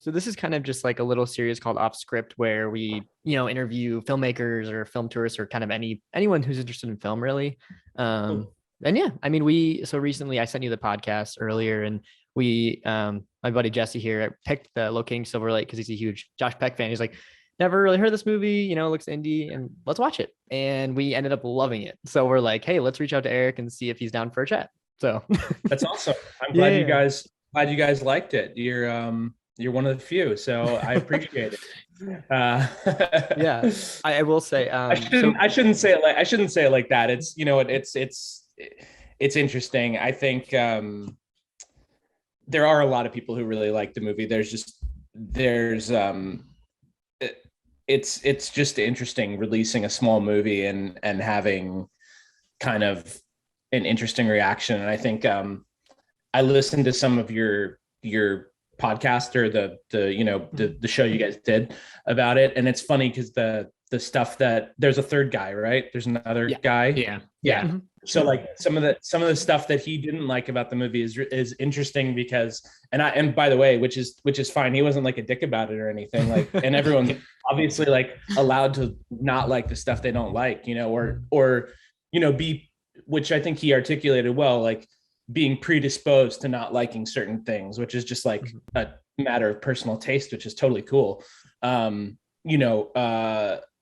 So this is kind of just like a little series called Off Script where we, interview filmmakers or film tourists or kind of anyone who's interested in film really. Um, Cool. and yeah, I mean, so recently I sent you the podcast earlier and my buddy Jesse here picked the Locating Silver Lake because he's a huge Josh Peck fan. He's like, never really heard this movie, it looks indie and let's watch it. And we ended up loving it. So we're like, hey, let's reach out to Eric and see if he's down for a chat. So That's awesome. I'm yeah. glad you guys liked it. You're one of the few, so I appreciate it. Yeah, I will say, I shouldn't say it like that. It's it's interesting. I think there are a lot of people who really like the movie. It's just interesting releasing a small movie and having kind of an interesting reaction. And I think I listened to some of your podcast or the show you guys did about it, and it's funny because the stuff that there's a third guy, right? There's another guy. Yeah. Mm-hmm. So like some of the stuff that he didn't like about the movie is interesting because and by the way, which is fine. He wasn't like a dick about it or anything. Like, and everyone's obviously like allowed to not like the stuff they don't like, or be, which I think he articulated well, like being predisposed to not liking certain things, which is just like a matter of personal taste, which is totally cool.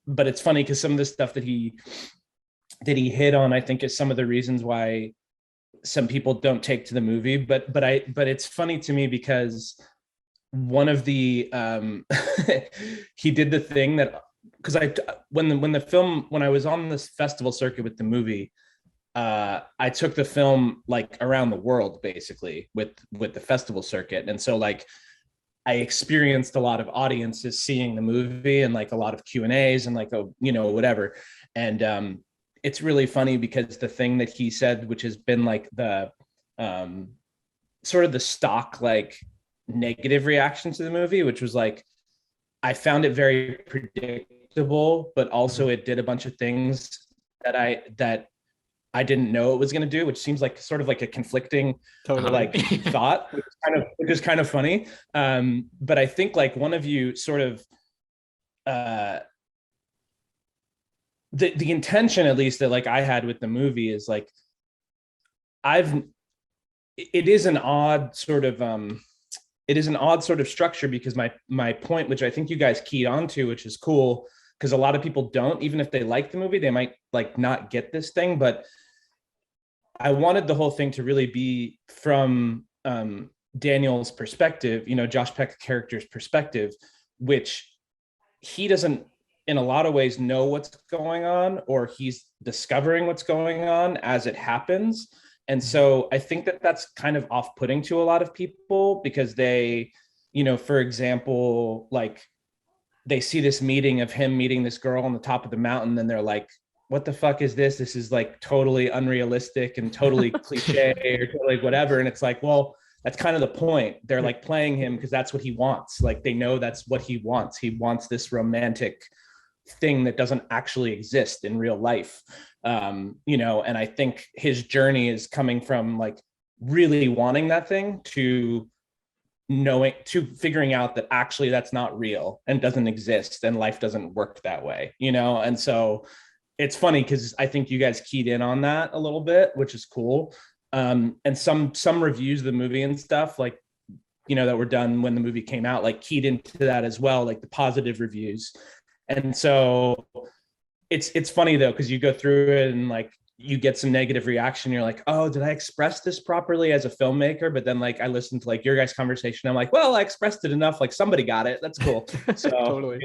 But it's funny because some of the stuff that he hit on, I think, is some of the reasons why some people don't take to the movie. But it's funny to me because one of the he did the thing that, because when I was on this festival circuit with the movie, I took the film like around the world basically with the festival circuit, and so like I experienced a lot of audiences seeing the movie and like a lot of Q&As and like whatever. And it's really funny because the thing that he said, which has been like the sort of the stock like negative reaction to the movie, which was like, I found it very predictable, but also it did a bunch of things that I didn't know it was going to do, which seems like sort of like a conflicting like thought, which is kind of funny. But I think like one of you sort of the intention, at least that like I had with the movie, is like it is an odd sort of structure, because my point, which I think you guys keyed onto, which is cool, because a lot of people don't, even if they like the movie, they might like not get this thing. But I wanted the whole thing to really be from Daniel's perspective, Josh Peck's character's perspective, which he doesn't in a lot of ways know what's going on, or he's discovering what's going on as it happens. And so I think that that's kind of off-putting to a lot of people, because they, for example, like they see this meeting of him meeting this girl on the top of the mountain, and they're like, what the fuck is this? This is like totally unrealistic and totally cliche or totally whatever. And it's like, well, that's kind of the point. They're like playing him because that's what he wants. Like they know that's what he wants. He wants this romantic thing that doesn't actually exist in real life. And I think his journey is coming from like really wanting that thing to figuring out that actually that's not real and doesn't exist, and life doesn't work that way, And so it's funny because I think you guys keyed in on that a little bit, which is cool. And some reviews of the movie and stuff, like, that were done when the movie came out, like keyed into that as well, like the positive reviews. And so it's funny though, because you go through it and like you get some negative reaction. You're like, oh, did I express this properly as a filmmaker? But then like I listened to like your guys' conversation. I'm like, well, I expressed it enough. Like somebody got it. That's cool. So Totally.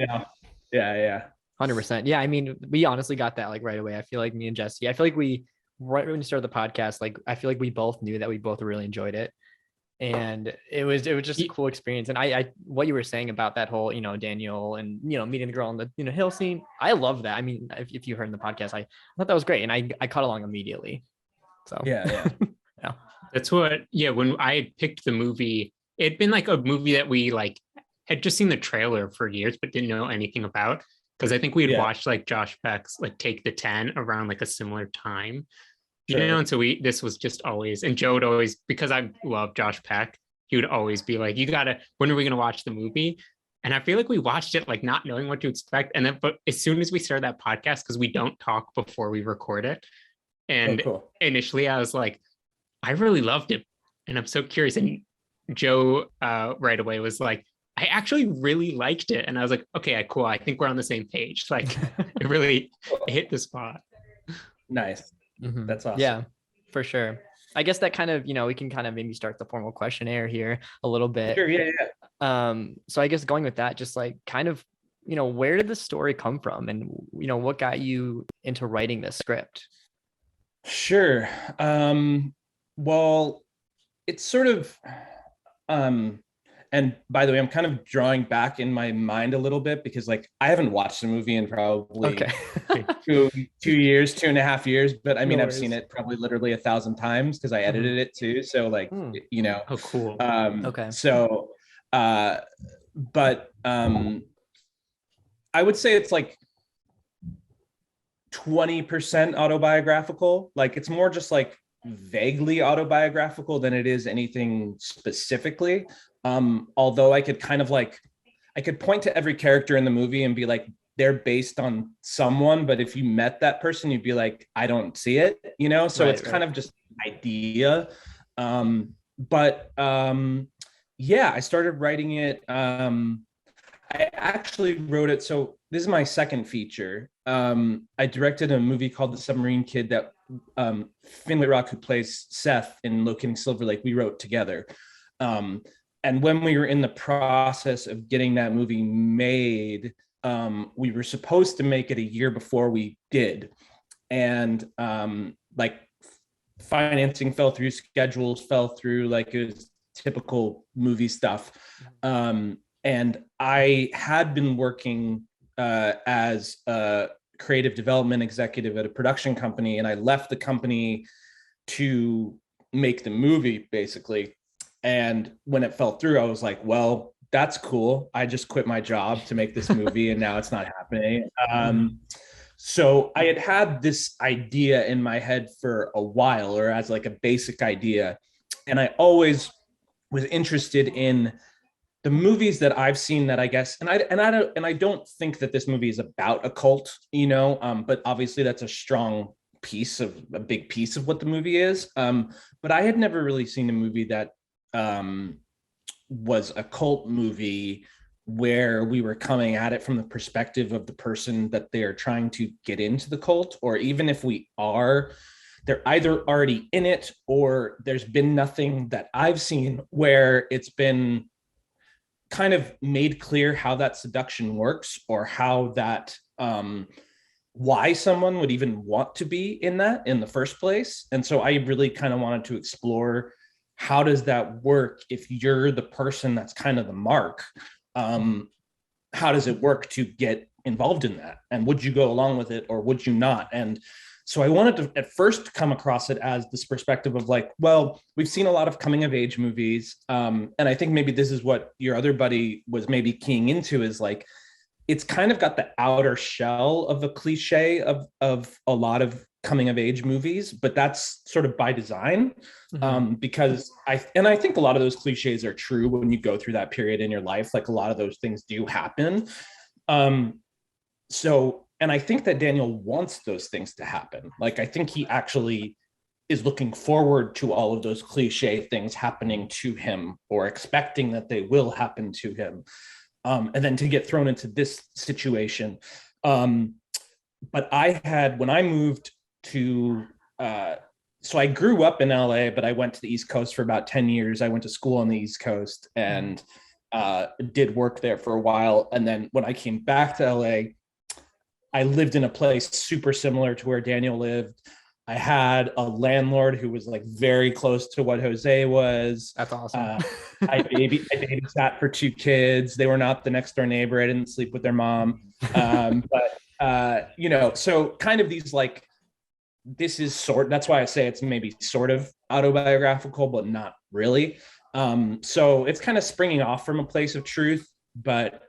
Yeah. 100%. Yeah. I mean, we honestly got that like right away. I feel like me and Jesse, I feel like right when we started the podcast, like I feel like we both knew that we both really enjoyed it. And it was just a cool experience. And I what you were saying about that whole, Daniel and, meeting the girl on the, hill scene, I love that. I mean, if you heard in the podcast, I thought that was great. And I caught along immediately. So yeah. Yeah. That's when I picked the movie, it'd been like a movie that we like had just seen the trailer for years, but didn't know anything about. Because I think we had watched like Josh Peck's like Take the 10 around like a similar time. Sure. And so this was just always, and Joe would always, because I love Josh Peck, he would always be like, you gotta, when are we gonna watch the movie? And I feel like we watched it like not knowing what to expect. And then, but as soon as we started that podcast, because we don't talk before we record it. And cool. initially I was like, I really loved it. And I'm so curious. And Joe right away was like, I actually really liked it. And I was like, okay, cool. I think we're on the same page. Like it really hit the spot. Nice. That's awesome. Yeah, for sure. I guess that kind of, we can kind of maybe start the formal questionnaire here a little bit. Sure, yeah. So I guess going with that, just like kind of, where did the story come from, and what got you into writing this script? Sure. Well, it's sort of, and by the way, I'm kind of drawing back in my mind a little bit because like I haven't watched the movie in probably 2 years, 2.5 years, but I mean, I've seen it probably literally 1,000 times because I edited it too. So like, Oh, cool. Okay. So, but I would say it's like 20% autobiographical. Like it's more just like vaguely autobiographical than it is anything specifically. Although I could kind of like, I could point to every character in the movie and be like, they're based on someone, but if you met that person, you'd be like, I don't see it, So it's kind of just an idea. Yeah, I started writing it. I actually wrote it. So this is my second feature. I directed a movie called The Submarine Kid that Wittrock, who plays Seth in Locating Silver Lake, we wrote together. And when we were in the process of getting that movie made, we were supposed to make it a year before we did. And like financing fell through, schedules fell through, like it was typical movie stuff. And I had been working as a creative development executive at a production company, and I left the company to make the movie basically. And when it fell through, I was like, well, that's cool. I just quit my job to make this movie and now it's not happening. So I had this idea in my head for a while, or as like a basic idea. And I always was interested in the movies that I've seen that I guess, and I don't think that this movie is about a cult, but obviously that's a big piece of what the movie is. But I had never really seen a movie that was a cult movie where we were coming at it from the perspective of the person that they are trying to get into the cult, or even if we are, they're either already in it, or there's been nothing that I've seen where it's been kind of made clear how that seduction works, or how that why someone would even want to be in that in the first place. And so I really kind of wanted to explore, how does that work if you're the person that's kind of the mark? How does it work to get involved in that? And would you go along with it, or would you not? And so I wanted to at first come across it as this perspective of like, well, we've seen a lot of coming of age movies. And I think maybe this is what your other buddy was maybe keying into, is like, it's kind of got the outer shell of a cliche of a lot of coming of age movies, but that's sort of by design. Because I think a lot of those cliches are true when you go through that period in your life. Like a lot of those things do happen. And I think that Daniel wants those things to happen. Like, I think he actually is looking forward to all of those cliche things happening to him, or expecting that they will happen to him. And then to get thrown into this situation. But when I moved to, so I grew up in LA, but I went to the East Coast for about 10 years. I went to school on the East Coast and did work there for a while. And then when I came back to LA, I lived in a place super similar to where Daniel lived. I had a landlord who was like very close to what Jose was. That's awesome. I babysat for 2 kids. They were not the next door neighbor. I didn't sleep with their mom. So kind of these like, that's why I say it's maybe sort of autobiographical, but not really. So it's kind of springing off from a place of truth, but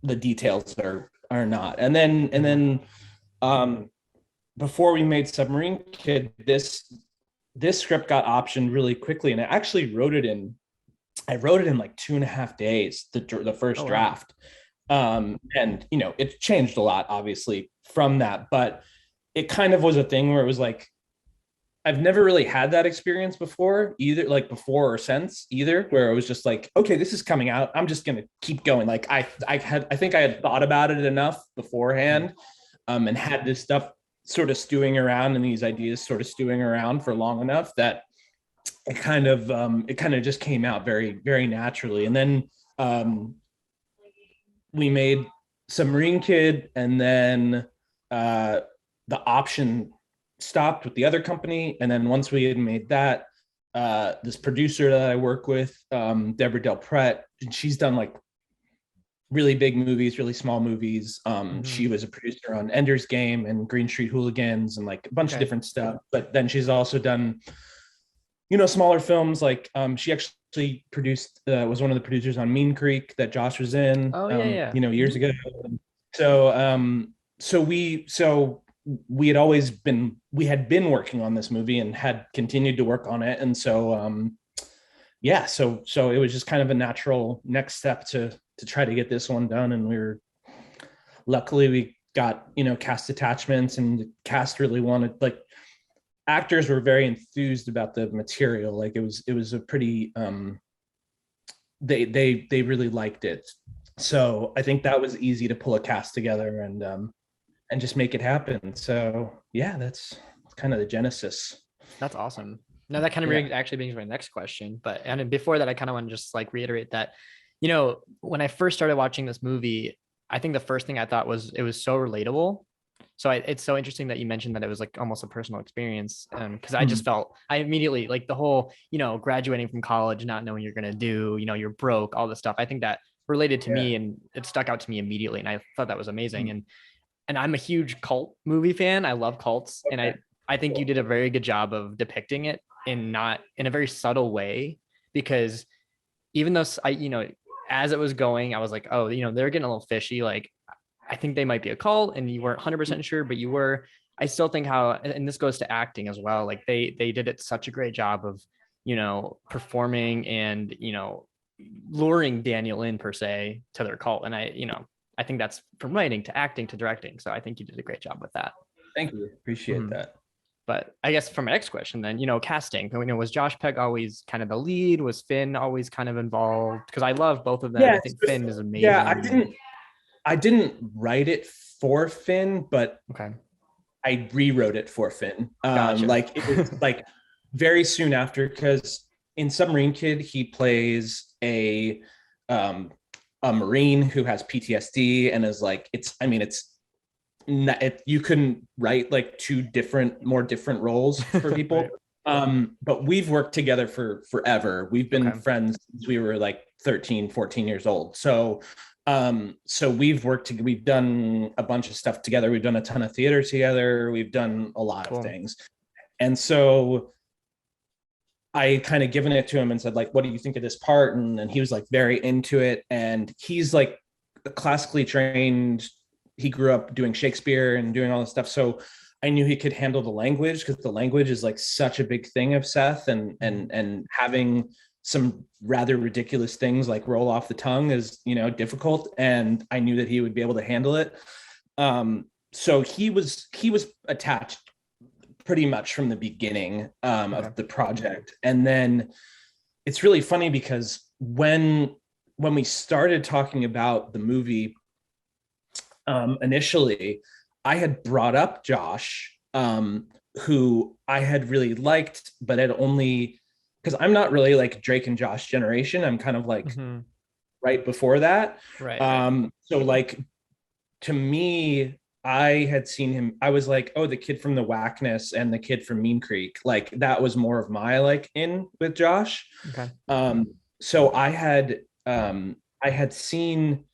the details are not. And then before we made Submarine Kid, this this script got optioned really quickly, and I actually wrote it in like 2.5 days, the first draft. And it changed a lot obviously from that, but it kind of was a thing where it was like, I've never really had that experience before either, like before or since either, where it was just like, okay, this is coming out, I'm just gonna keep going. Like I think I had thought about it enough beforehand, and had this stuff sort of stewing around and these ideas sort of stewing around for long enough that it kind of just came out very, very naturally. And then we made Submarine Kid, and then the option stopped with the other company. And then once we had made that, this producer that I work with, Deborah Del Pret, she's done like really big movies, really small movies. She was a producer on Ender's Game and Green Street Hooligans and like a bunch of different stuff. But then she's also done, smaller films. Like she actually produced, was one of the producers on Mean Creek that Josh was in, years ago. So we had been working on this movie and had continued to work on it. And so it was just kind of a natural next step to try to get this one done. And luckily we got, cast attachments, and the cast really wanted, like, actors were very enthused about the material. Like it was a pretty, they really liked it. So I think that was easy to pull a cast together and just make it happen. So yeah, that's kind of the genesis. That's awesome. No, that kind of brings my next question. But and before that, I kind of want to just like reiterate that, when I first started watching this movie, I think the first thing I thought was it was so relatable. So it's so interesting that you mentioned that it was like almost a personal experience. Because I just felt, I immediately, like the whole, graduating from college, not knowing what you're going to do, you're broke, all this stuff. I think that related to me, and it stuck out to me immediately. And I thought that was amazing. And I'm a huge cult movie fan. I love cults. Okay. And I think you did a very good job of depicting it in a very subtle way, because even though as it was going, I was like, oh, they're getting a little fishy. Like, I think they might be a cult, and you weren't 100% sure, but you were. I still think and this goes to acting as well. Like they did it such a great job of, performing and, luring Daniel in per se to their cult. And I think that's from writing to acting to directing. So I think you did a great job with that. Thank you. Appreciate that. But I guess for my next question then, casting, was Josh Peck always kind of the lead? Was Finn always kind of involved? Because I love both of them. Yeah, I think Finn is amazing. Yeah, I didn't write it for Finn, but I rewrote it for Finn. Gotcha. Like it was like very soon after, because in Submarine Kid, he plays a Marine who has PTSD and is like, you couldn't write like two more different roles for people. But we've worked together for forever. We've been friends since we were like 13, 14 years old. So we've done a bunch of stuff together. We've done a ton of theater together. We've done a lot of things. And so I kind of given it to him and said, like, what do you think of this part? And he was like very into it. And he's like classically trained. He grew up doing Shakespeare and doing all this stuff. So I knew he could handle the language, because the language is like such a big thing of Seth, and having some rather ridiculous things like roll off the tongue is, difficult. And I knew that he would be able to handle it. So he was attached pretty much from the beginning of the project. And then it's really funny because when we started talking about the movie, initially, I had brought up Josh, who I had really liked, but had only, because I'm not really like Drake and Josh generation. I'm kind of like right before that. Right. So like, to me, I had seen him. I was like, oh, the kid from The Whackness and the kid from Mean Creek. Like that was more of my like in with Josh. Okay. So I had seen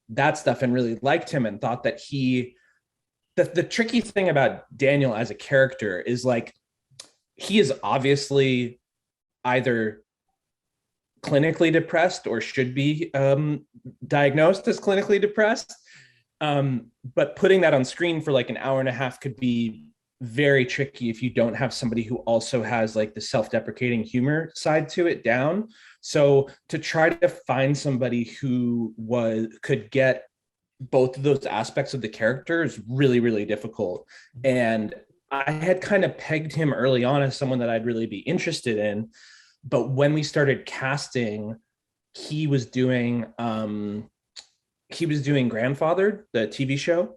that stuff and really liked him, and thought that the tricky thing about Daniel as a character is like, he is obviously either clinically depressed or should be diagnosed as clinically depressed. But putting that on screen for like an hour and a half could be very tricky if you don't have somebody who also has like the self-deprecating humor side to it down. So to try to find somebody who could get both of those aspects of the character is really, really difficult. And I had kind of pegged him early on as someone that I'd really be interested in. But when we started casting, he was doing Grandfather, the TV show.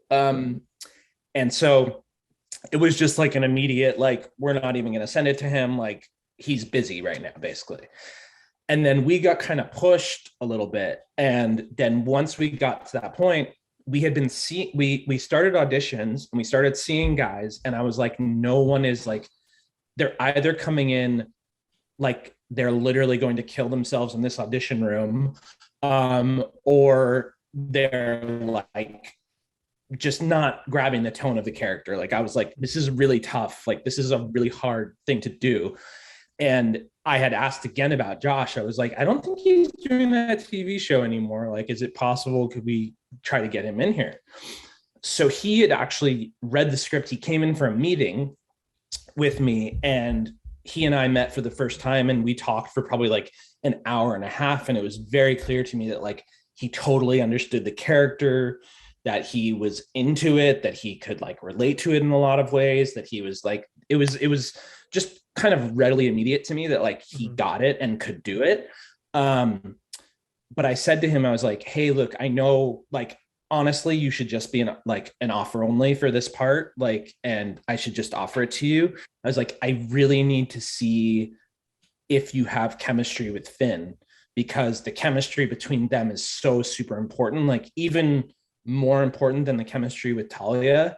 And so it was just like an immediate, like, we're not even going to send it to him. Like, he's busy right now, basically. And then we got kind of pushed a little bit. And then once we got to that point, we had been seeing, we started auditions and we started seeing guys. And I was like, no one is like, they're either coming in like they're literally going to kill themselves in this audition room, or they're like just not grabbing the tone of the character. Like I was like, this is really tough. Like this is a really hard thing to do. And I had asked again about Josh. I was like, I don't think he's doing that TV show anymore. Like, is it possible? Could we try to get him in here? So he had actually read the script. He came in for a meeting with me, and he and I met for the first time, and we talked for probably like an hour and a half. And it was very clear to me that like he totally understood the character, that he was into it, that he could like relate to it in a lot of ways, that he was like, it was just kind of readily immediate to me that like he got it and could do it. But I said to him, I was like, hey, look, I know, like, honestly, you should just be an offer only for this part. Like, and I should just offer it to you. I was like, I really need to see if you have chemistry with Finn, because the chemistry between them is so super important. Like even more important than the chemistry with Talia.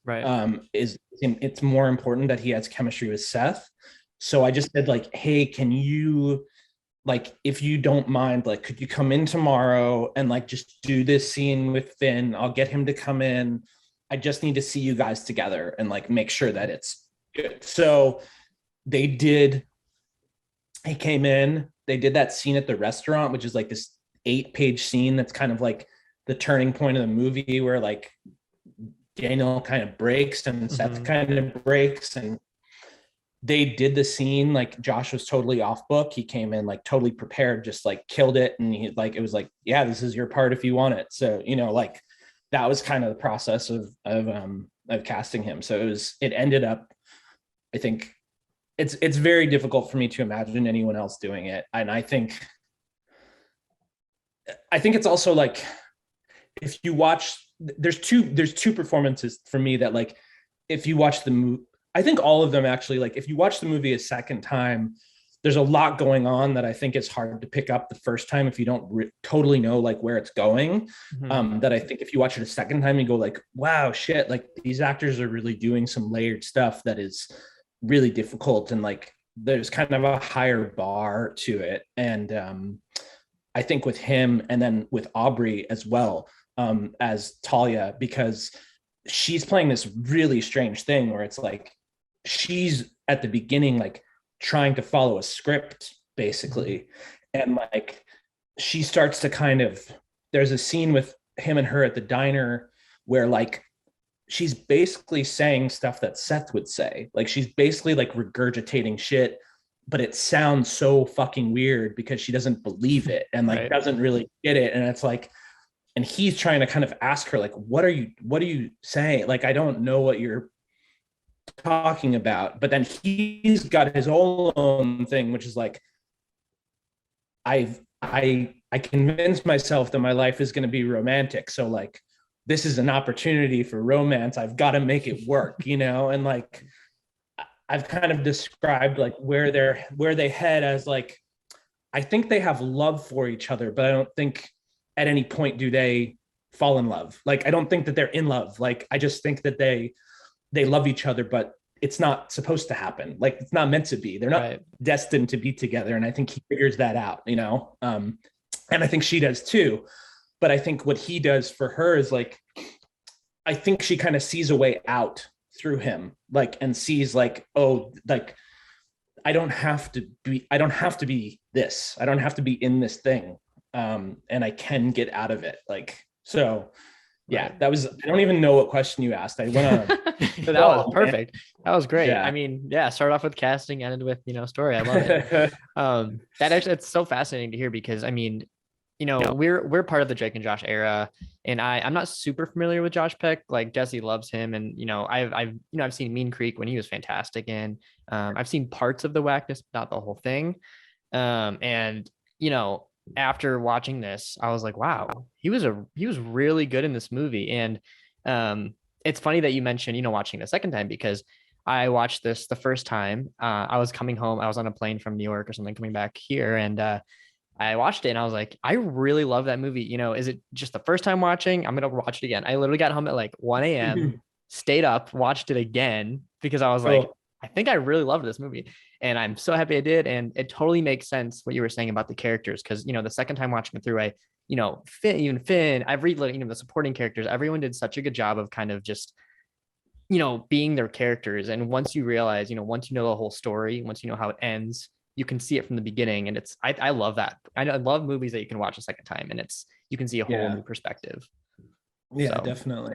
Right. It's more important that he has chemistry with Seth. So I just said like, hey, can you, like, if you don't mind, like, could you come in tomorrow and like just do this scene with Finn? I'll get him to come in. I just need to see you guys together and like make sure that it's good. So they did. He came in, they did that scene at the restaurant, which is like this 8-page scene that's kind of like the turning point of the movie, where like Daniel kind of breaks and Seth kind of breaks, and they did the scene. Like Josh was totally off book. He came in like totally prepared, just like killed it. And he like, it was like, yeah, this is your part if you want it. So, you know, like that was kind of the process of casting him. So it ended up, I think it's very difficult for me to imagine anyone else doing it. And I think it's also like, if you watch, there's two performances for me that like, if you watch the movie, I think all of them actually, like if you watch the movie a second time, there's a lot going on that I think is hard to pick up the first time if you don't totally know like where it's going. That I think if you watch it a second time, you go like, wow, shit, like these actors are really doing some layered stuff that is really difficult, and like there's kind of a higher bar to it. And I think with him, and then with Aubrey as well, as Talia, because she's playing this really strange thing where it's like she's at the beginning like trying to follow a script basically, and like she starts to kind of, there's a scene with him and her at the diner where like she's basically saying stuff that Seth would say. Like she's basically like regurgitating shit, but it sounds so fucking weird because she doesn't believe it and like doesn't really get it. And it's like, and he's trying to kind of ask her like, what are you saying? Like, I don't know what you're talking about. But then he's got his own thing, which is like, I convinced myself that my life is going to be romantic. So like, this is an opportunity for romance. I've got to make it work, you know? And like, I've kind of described like where they head as like, I think they have love for each other, but I don't think at any point do they fall in love. Like, I don't think that they're in love. Like, I just think that they love each other, but it's not supposed to happen. Like, it's not meant to be. They're not destined to be together. And I think he figures that out, you know? And I think she does too. But I think what he does for her is like, I think she kind of sees a way out through him, like, and sees like, oh, like, I don't have to be this. I don't have to be in this thing. And I can get out of it. Like, so Yeah, that was, I don't even know what question you asked. I went on. So that was perfect. That was great. Yeah. I mean, yeah, start off with casting, ended with, story. I love it. That actually, it's so fascinating to hear because I mean, we're part of the Drake and Josh era, and I'm not super familiar with Josh Peck. Like Jesse loves him, and I've seen Mean Creek when he was fantastic, and I've seen parts of the Whackness, not the whole thing. And after watching this, I was like, wow, he was really good in this movie. And it's funny that you mentioned, watching the second time because I watched this the first time. I was coming home. I was on a plane from New York or something coming back here. And I watched it and I was like, I really love that movie. Is it just the first time watching? I'm going to watch it again. I literally got home at like 1 a.m., stayed up, watched it again because I was like, I think I really loved this movie. And I'm so happy I did. And it totally makes sense what you were saying about the characters. Cause the second time watching it through, Finn, I've read, the supporting characters, everyone did such a good job of kind of just, being their characters. And once you realize, once you know the whole story, once you know how it ends, you can see it from the beginning. And I love that. I love movies that you can watch a second time and you can see a whole new perspective. Yeah, so. Definitely.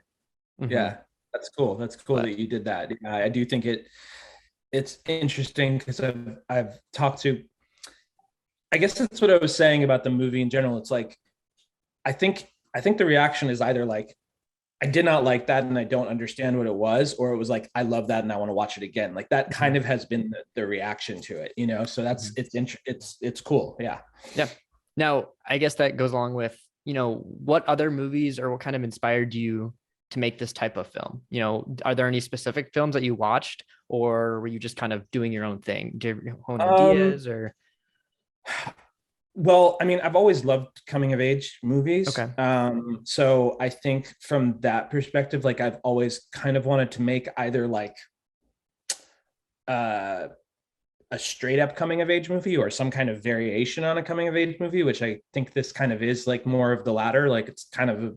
Mm-hmm. Yeah, that's cool. That's cool that you did that. Yeah, I do think it's interesting because I've talked to, I guess that's what I was saying about the movie in general. It's like, I think the reaction is either like, I did not like that and I don't understand what it was, or it was like, I love that and I want to watch it again. Like that kind of has been the reaction to it, so that's, it's cool. Yeah. Yeah. Now, I guess that goes along with, what other movies or what kind of inspired you to make this type of film? Are there any specific films that you watched or were you just kind of doing your own thing? Do you own ideas or? Well, I mean, I've always loved coming of age movies. Okay. So I think from that perspective, like I've always kind of wanted to make either like a straight up coming of age movie or some kind of variation on a coming of age movie, which I think this kind of is like more of the latter, like it's kind of a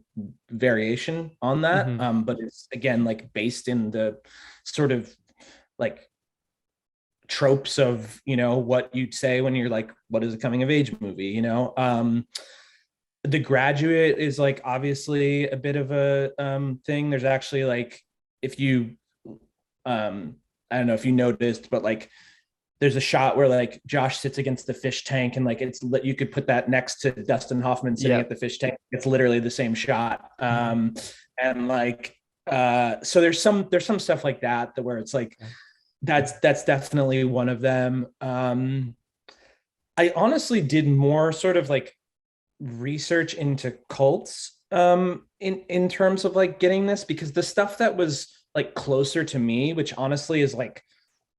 variation on that. Mm-hmm. But it's again, like based in the sort of like tropes of what you'd say when you're like, what is a coming of age movie? The Graduate is like obviously a bit of a thing. There's actually like, if you I don't know if you noticed, but like there's a shot where like Josh sits against the fish tank and like you could put that next to Dustin Hoffman sitting at the fish tank. It's literally the same shot. And like so there's some stuff like that where it's like that's definitely one of them. I honestly did more sort of like research into cults in terms of like getting this, because the stuff that was like closer to me, which honestly is like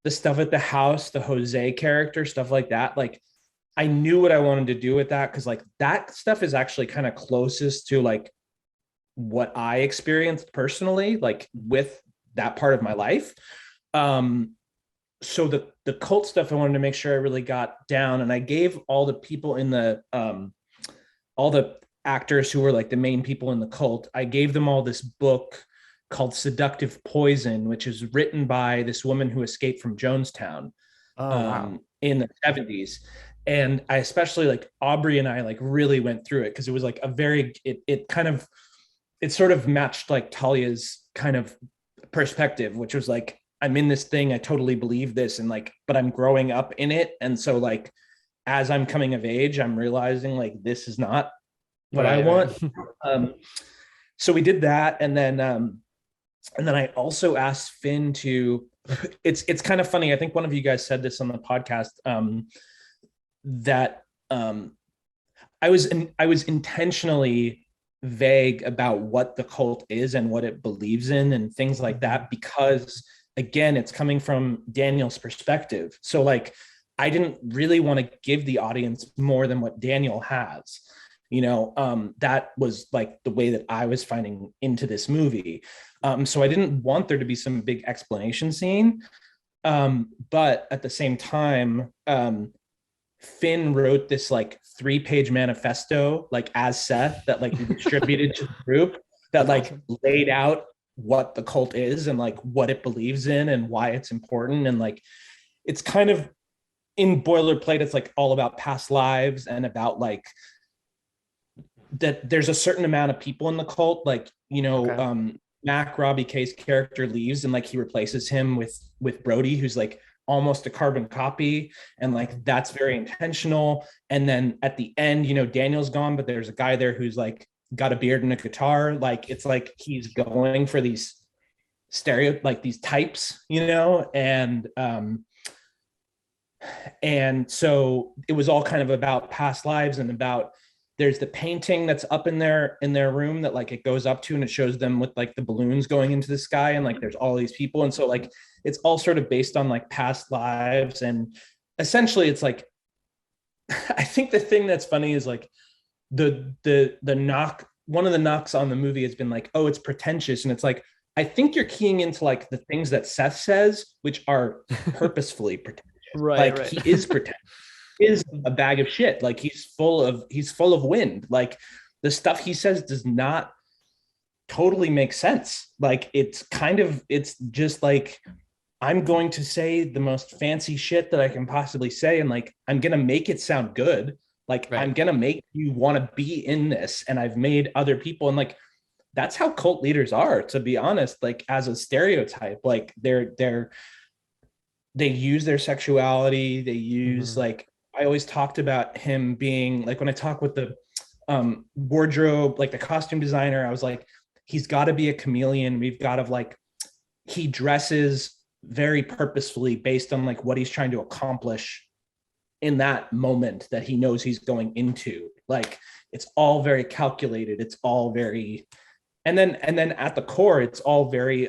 the stuff at the house, the Jose character, stuff like that, like I knew what I wanted to do with that because like that stuff is actually kind of closest to like what I experienced personally, like with that part of my life. So the cult stuff I wanted to make sure I really got down, and I gave all the people in the all the actors who were like the main people in the cult, I gave them all this book called Seductive Poison, which is written by this woman who escaped from Jonestown in the 70s. And I especially like Aubrey and I like really went through it because it was like a very it sort of matched like Talia's kind of perspective, which was like, I'm in this thing, I totally believe this, and like, but I'm growing up in it. And so like, as I'm coming of age, I'm realizing like, this is not what I want. So we did that. And then I also asked Finn to, it's kind of funny. I think one of you guys said this on the podcast, that I was intentionally vague about what the cult is and what it believes in and things like that, because again, it's coming from Daniel's perspective. So like, I didn't really want to give the audience more than what Daniel has, that was like the way that I was finding into this movie. So I didn't want there to be some big explanation scene. But at the same time, Finn wrote this like 3-page manifesto, like as Seth, that like we distributed to the group, that like laid out what the cult is and like what it believes in and why it's important. And like, it's kind of in boilerplate, it's like all about past lives and about like that there's a certain amount of people in the cult, like, you know, Okay. Mac Robbie K's character leaves and like he replaces him with Brody, who's like almost a carbon copy, and like that's very intentional. And then at the end, you know, Daniel's gone, but there's a guy there who's like got a beard and a guitar. Like it's like he's going for these like these types, you know, and so it was all kind of about past lives and about, there's the painting that's up in their room that like it goes up to and it shows them with like the balloons going into the sky, and like there's all these people, and so like it's all sort of based on like past lives. And essentially it's like I think the thing that's funny is like the knock, one of the knocks on the movie has been like, oh, it's pretentious, and it's like, I think you're keying into like the things that Seth says, which are purposefully pretentious. Right, Like right. he is pretentious, is a bag of shit. Like he's full of wind. Like the stuff he says does not totally make sense. Like it's just like, I'm going to say the most fancy shit that I can possibly say, and like I'm gonna make it sound good. Like Right. I'm gonna make you want to be in this, and I've made other people, and like that's how cult leaders are, to be honest. Like as a stereotype, like they use their sexuality, they use Mhm. like, I always talked about him being like, when I talk with the wardrobe, like the costume designer, I was like, he's got to be a chameleon. We've got to like, he dresses very purposefully based on like what he's trying to accomplish in that moment that he knows he's going into. Like it's all very calculated, it's all very, and then at the core it's all very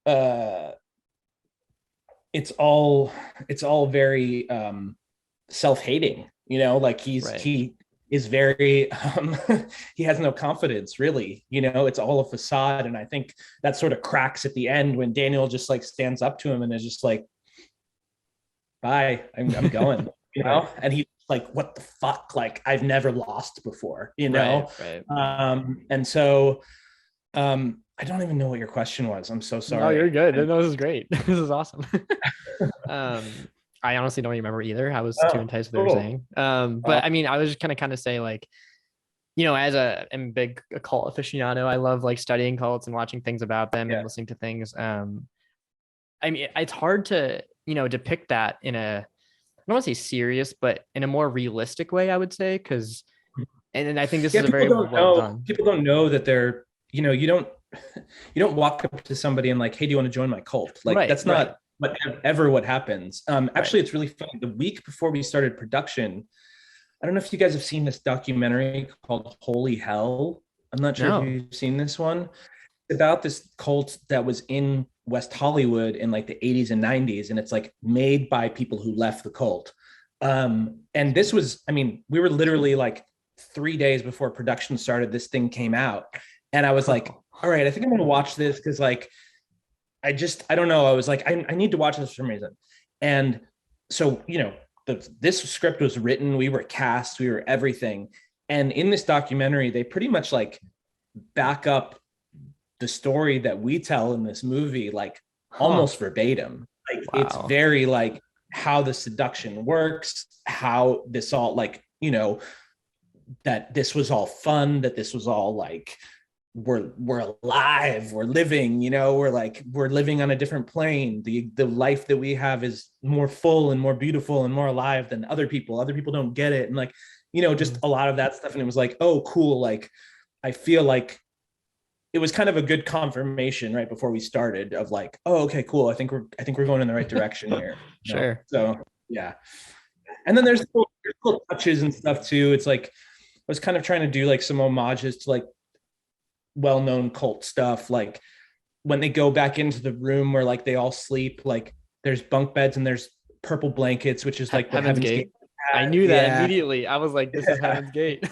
uh it's all very self-hating, you know, like Right. he is very he has no confidence really, you know, it's all a facade. And I think that sort of cracks at the end when Daniel just like stands up to him and is just like, bye, I'm going, you Right. know, and he's like, what the fuck, like I've never lost before, you Right. know. Right. And so I don't even know what your question was, I'm so No, you're sorry. good. No, this is great. This is awesome. um, I honestly don't remember either. I was too Oh, enticed with what you were cool. saying. But I mean, I was just kind of say like, you know, as I'm a big cult aficionado, I love like studying cults and watching things about them and Yeah. listening to things. I mean, it's hard to, you know, depict that in a, I don't want to say serious, but in a more realistic way, I would say, because, and I think this Yeah, is a very well done. people don't know that they're, you know, you don't walk up to somebody and like, hey, do you want to join my cult? Like Right, that's right, not what happens. right. Actually, it's really funny. The week before we started production, I don't know if you guys have seen this documentary called Holy Hell. I'm not sure if No. you've seen this one. It's about this cult that was in West Hollywood in like the 80s and 90s, and it's like made by people who left the cult. And this was, I mean, we were literally like 3 days before production started, this thing came out. And I was like, all right, I think I'm gonna watch this because like I don't know. I was like, I need to watch this for some reason. And so, you know, this script was written, we were cast, we were everything. And in this documentary, they pretty much like back up the story that we tell in this movie, like Huh. almost verbatim. Like it's Wow. very like how the seduction works, how this all like, you know, that this was all fun, that this was all like we're alive, we're living, you know, we're like we're living on a different plane. The life that we have is more full and more beautiful and more alive than other people don't get it. And like, you know, just Mhm. a lot of that stuff. And it was like, oh cool, like I feel like it was kind of a good confirmation right before we started of like, oh okay cool, I think we're going in the right direction here, you know. Sure. So yeah. And then there's little touches and stuff too. It's like I was kind of trying to do like some homages to like well-known cult stuff, like when they go back into the room where like they all sleep, like there's bunk beds and there's purple blankets, which is like what Heaven's Heaven's Gate Gate. I has. knew that Yeah, immediately. I was like, this is yeah, Heaven's Gate.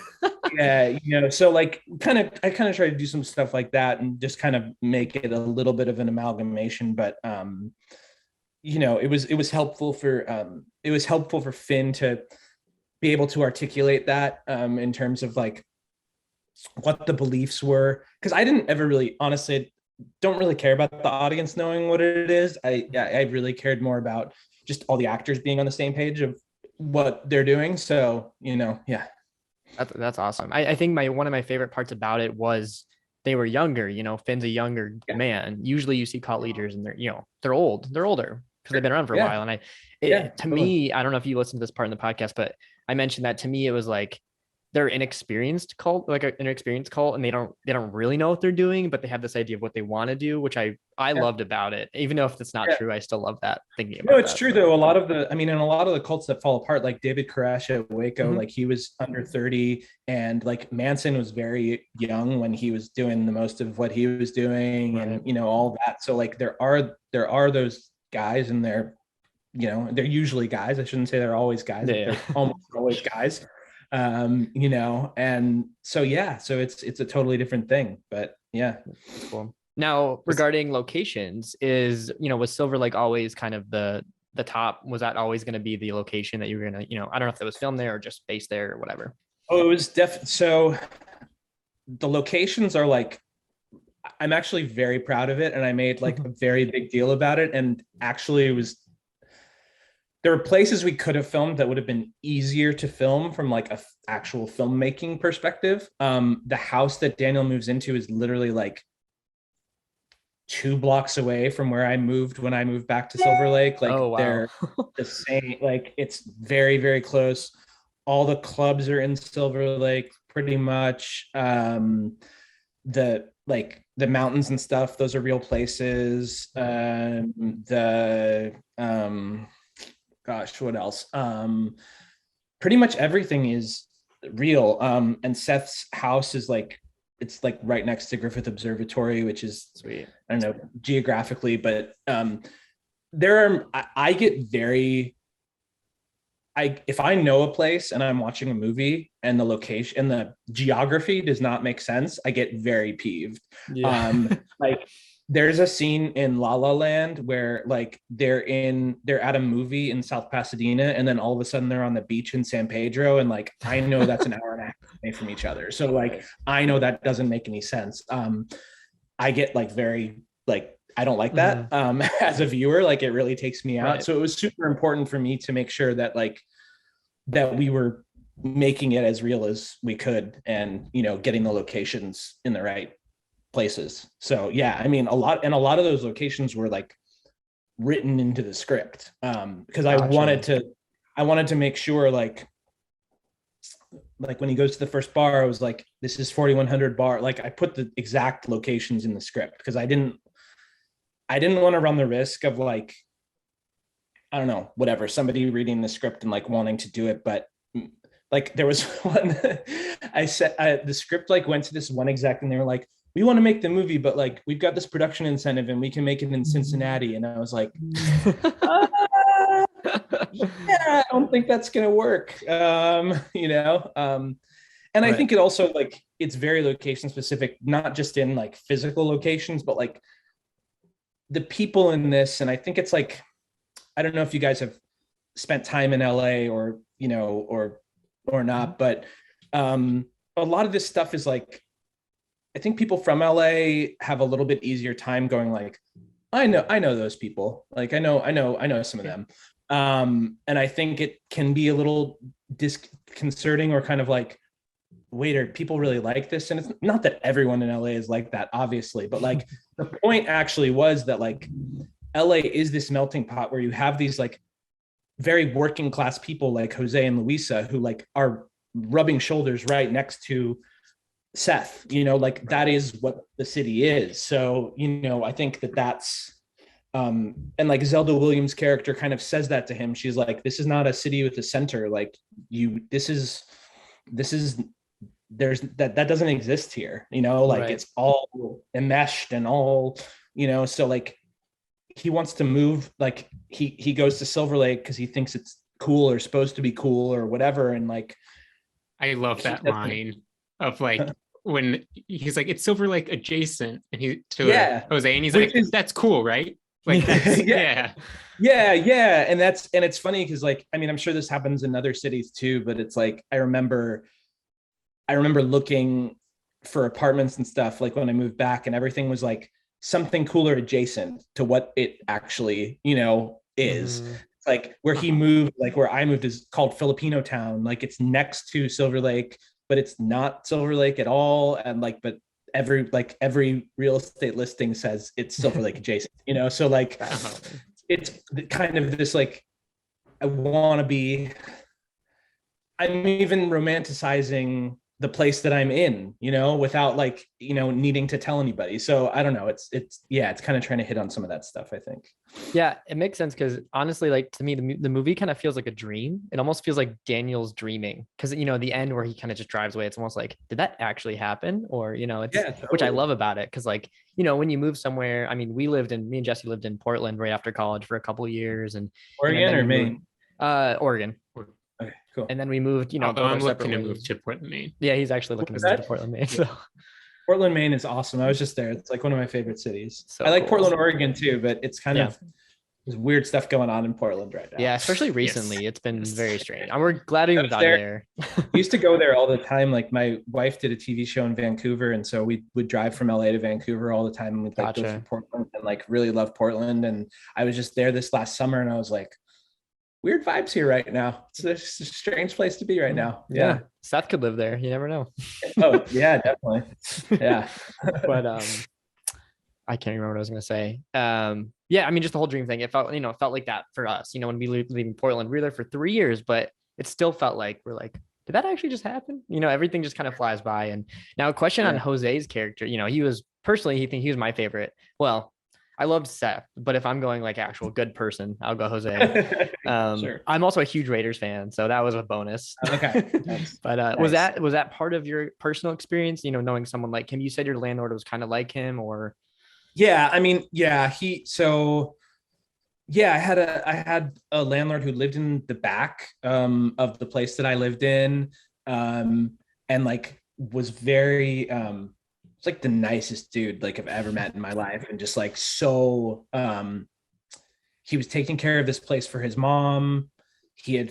yeah, you know, so like I kind of try to do some stuff like that and just kind of make it a little bit of an amalgamation. But you know, it was helpful for Finn to be able to articulate that in terms of like what the beliefs were, because I didn't ever really, honestly, don't really care about the audience knowing what it is. I really cared more about just all the actors being on the same page of what they're doing. So, you know, yeah. That's awesome. I think one of my favorite parts about it was they were younger. Finn's a younger man. Usually you see cult leaders and they're old. They're older because they've been around for a while. And to me, I don't know if you listened to this part in the podcast, but I mentioned that to me it was like they're inexperienced cult, like an inexperienced cult, and they don't really know what they're doing, but they have this idea of what they want to do, which I loved about it. Even though if it's not true, I still love that thinking about. No, it's true though. A lot of the cults that fall apart, like David Koresh at Waco, like he was under 30, and like Manson was very young when he was doing the most of what he was doing, and all that. So like there are those guys, and they're usually guys. I shouldn't say they're always guys. They're almost always guys. And so so it's a totally different thing, but that's cool. Now regarding locations, was Silver Lake always kind of the top? Was that always going to be the location that you were gonna, I don't know if it was filmed there or just based there or whatever? Oh, it was so the locations are like, I'm actually very proud of it, and I made like a very big deal about it, and actually there were places we could have filmed that would have been easier to film from like a actual filmmaking perspective. The house that Daniel moves into is literally like 2 blocks away from where I moved when I moved back to Silver Lake. Like they're the same, like it's very, very close. All the clubs are in Silver Lake pretty much. The mountains and stuff, those are real places. Gosh, what else? Pretty much everything is real. And Seth's house is like, it's like right next to Griffith Observatory, which is sweet. I don't know geographically, but I get very, if I know a place and I'm watching a movie and the location and the geography does not make sense, I get very peeved. Like there's a scene in La La Land where like they're at a movie in South Pasadena, and then all of a sudden they're on the beach in San Pedro, and like I know that's an hour and a half away from each other. So like I know that doesn't make any sense. I get like very like I don't like that as a viewer. Like it really takes me out. Right. So it was super important for me to make sure that that we were making it as real as we could, and getting the locations in the right places. So I mean a lot of those locations were like written into the script because I wanted to make sure like when he goes to the first bar, I was like, this is 4100 bar. Like I put the exact locations in the script because I didn't want to run the risk of like, I don't know, whatever, somebody reading the script and like wanting to do it. But like there was one I said the script like went to this one exec and they were like, we want to make the movie, but like we've got this production incentive and we can make it in Cincinnati. And I was like, I don't think that's gonna work. And I think it also like it's very location specific, not just in like physical locations, but like the people in this. And I think it's like, I don't know if you guys have spent time in LA or not, but a lot of this stuff is like, I think people from LA have a little bit easier time going like, I know those people. Like I know some of them. And I think it can be a little disconcerting or kind of like, wait, are people really like this? And it's not that everyone in LA is like that, obviously, but like the point actually was that like LA is this melting pot where you have these like very working class people like Jose and Luisa who like are rubbing shoulders right next to Seth, like that is what the city is. So, I think that's and like Zelda Williams' character kind of says that to him. She's like, this is not a city with a center. Like there's that doesn't exist here, like right. It's all enmeshed and all, so like he wants to move, like he goes to Silver Lake because he thinks it's cool or supposed to be cool or whatever. And like, I love that line of like when he's like, it's Silver Lake adjacent, and Jose, and he's like, that's cool, right? Like yeah. And it's funny because like, I mean, I'm sure this happens in other cities too, but it's like I remember looking for apartments and stuff like when I moved back, and everything was like something cooler adjacent to what it actually is. Like where he moved, like where I moved is called Filipino Town. Like it's next to Silver Lake. but it's not Silver Lake at all. And like, but every real estate listing says it's Silver Lake adjacent, you know? So like, it's kind of this, like, I'm even romanticizing the place that I'm in, you know, without like, you know, needing to tell anybody. So I don't know. It's kind of trying to hit on some of that stuff, I think. Yeah, it makes sense because honestly, like to me, the movie kind of feels like a dream. It almost feels like Daniel's dreaming because, you know, the end where he kind of just drives away, it's almost like, did that actually happen? Or, you know, it's Totally. which I love about it. Cause like, you know, when you move somewhere, I mean, me and Jesse lived in Portland right after college for a couple of years, and Oregon or Maine? Oregon. Okay, cool. And then we moved, you know, I'm looking to move to Portland, Maine. Yeah, he's actually looking to move to Portland, Maine. So Portland, Maine is awesome. I was just there. It's like one of my favorite cities. So I like cool. Portland, Oregon too, but it's kind of, there's weird stuff going on in Portland right now. Yeah, especially recently. It's been very strange. We're glad we moved out of there. We used to go there all the time. Like my wife did a TV show in Vancouver, and so we would drive from LA to Vancouver all the time, and we'd like go through Portland and like really love Portland. And I was just there this last summer, and I was like, weird vibes here right now. It's a strange place to be right now. Yeah. Seth could live there. You never know. Oh yeah, definitely. Yeah. But I can't remember what I was going to say. Yeah, I mean, just the whole dream thing. It felt, you know, felt like that for us, you know, when we leaving Portland, we were there for 3 years, but it still felt like we're like, did that actually just happen? You know, everything just kind of flies by. And now a question on Jose's character, you know, he was my favorite. Well, I loved Seth, but if I'm going like actual good person, I'll go Jose. Sure. I'm also a huge Raiders fan, so that was a bonus. Okay. Nice. But Nice. was that part of your personal experience? You know, knowing someone like him. You said your landlord was kind of like him, or yeah, I mean, yeah, I had a landlord who lived in the back of the place that I lived in, and like was very it's like the nicest dude like I've ever met in my life, and just like so he was taking care of this place for his mom. He had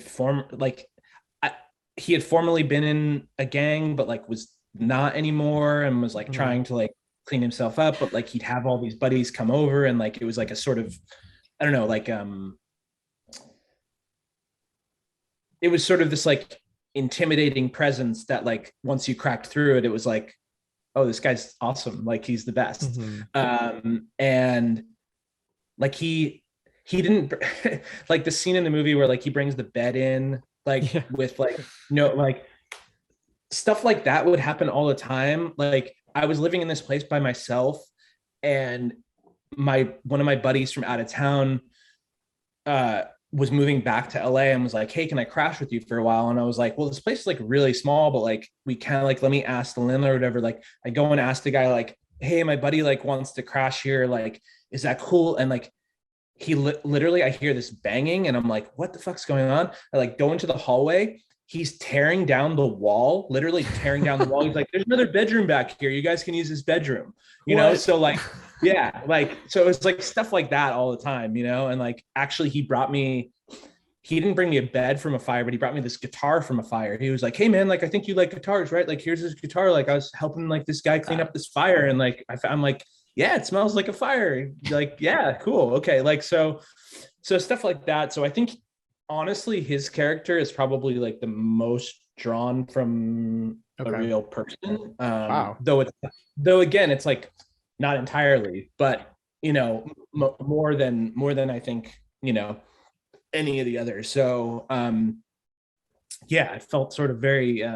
he had formerly been in a gang, but like was not anymore, and was like trying to like clean himself up, but like he'd have all these buddies come over, and like it was like a sort of, I don't know, like it was sort of this like intimidating presence that like once you cracked through it, it was like, oh, this guy's awesome, like he's the best. And like he didn't like the scene in the movie where like he brings the bed in like with like, you know, like stuff like that would happen all the time. Like I was living in this place by myself, and one of my buddies from out of town was moving back to LA and was like, hey, can I crash with you for a while? And I was like, well, this place is like really small, but like we can like, let me ask the landlord or whatever. Like I go and ask the guy like, hey, my buddy like wants to crash here, like is that cool? And like he literally, I hear this banging and I'm like, what the fuck's going on? I like go into the hallway. He's tearing down the wall, literally tearing down the wall. He's like, there's another bedroom back here. You guys can use this bedroom, you know? So like, yeah, like, so it's like stuff like that all the time, you know? And like, actually he didn't bring me a bed from a fire, but he brought me this guitar from a fire. He was like, hey man, like, I think you like guitars, right? Like, here's this guitar. Like I was helping like this guy clean up this fire. And like, I'm like, yeah, it smells like a fire. Like, yeah, cool. Okay. Like, so stuff like that. So I think honestly, his character is probably like the most drawn from a real person. Wow. Though again, it's like not entirely, but you know, more than I think, you know, any of the others. So yeah, I felt sort of very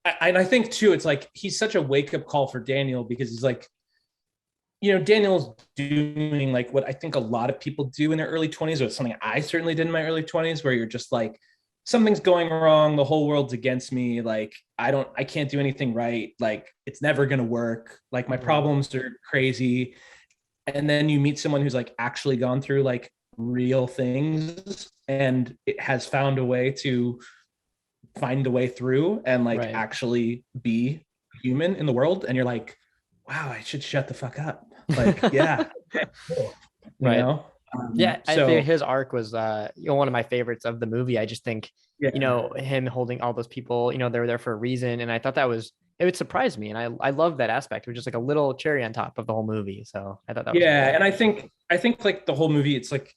I think too, it's like he's such a wake-up call for Daniel, because he's like, you know, Daniel's doing like what I think a lot of people do in their early 20s, or something I certainly did in my early 20s, where you're just like, something's going wrong, the whole world's against me, like I can't do anything right, like it's never gonna work, like my problems are crazy. And then you meet someone who's like actually gone through like real things, and it has found a way to find the way through and like actually be human in the world, and you're like, wow, I should shut the fuck up. Like, yeah. Right. You know? Yeah, I think his arc was you know, one of my favorites of the movie. I just think, you know, him holding all those people, you know, they were there for a reason. And I thought it would surprise me. And I love that aspect. It was just like a little cherry on top of the whole movie. So I thought that was cool. And I think like the whole movie, it's like,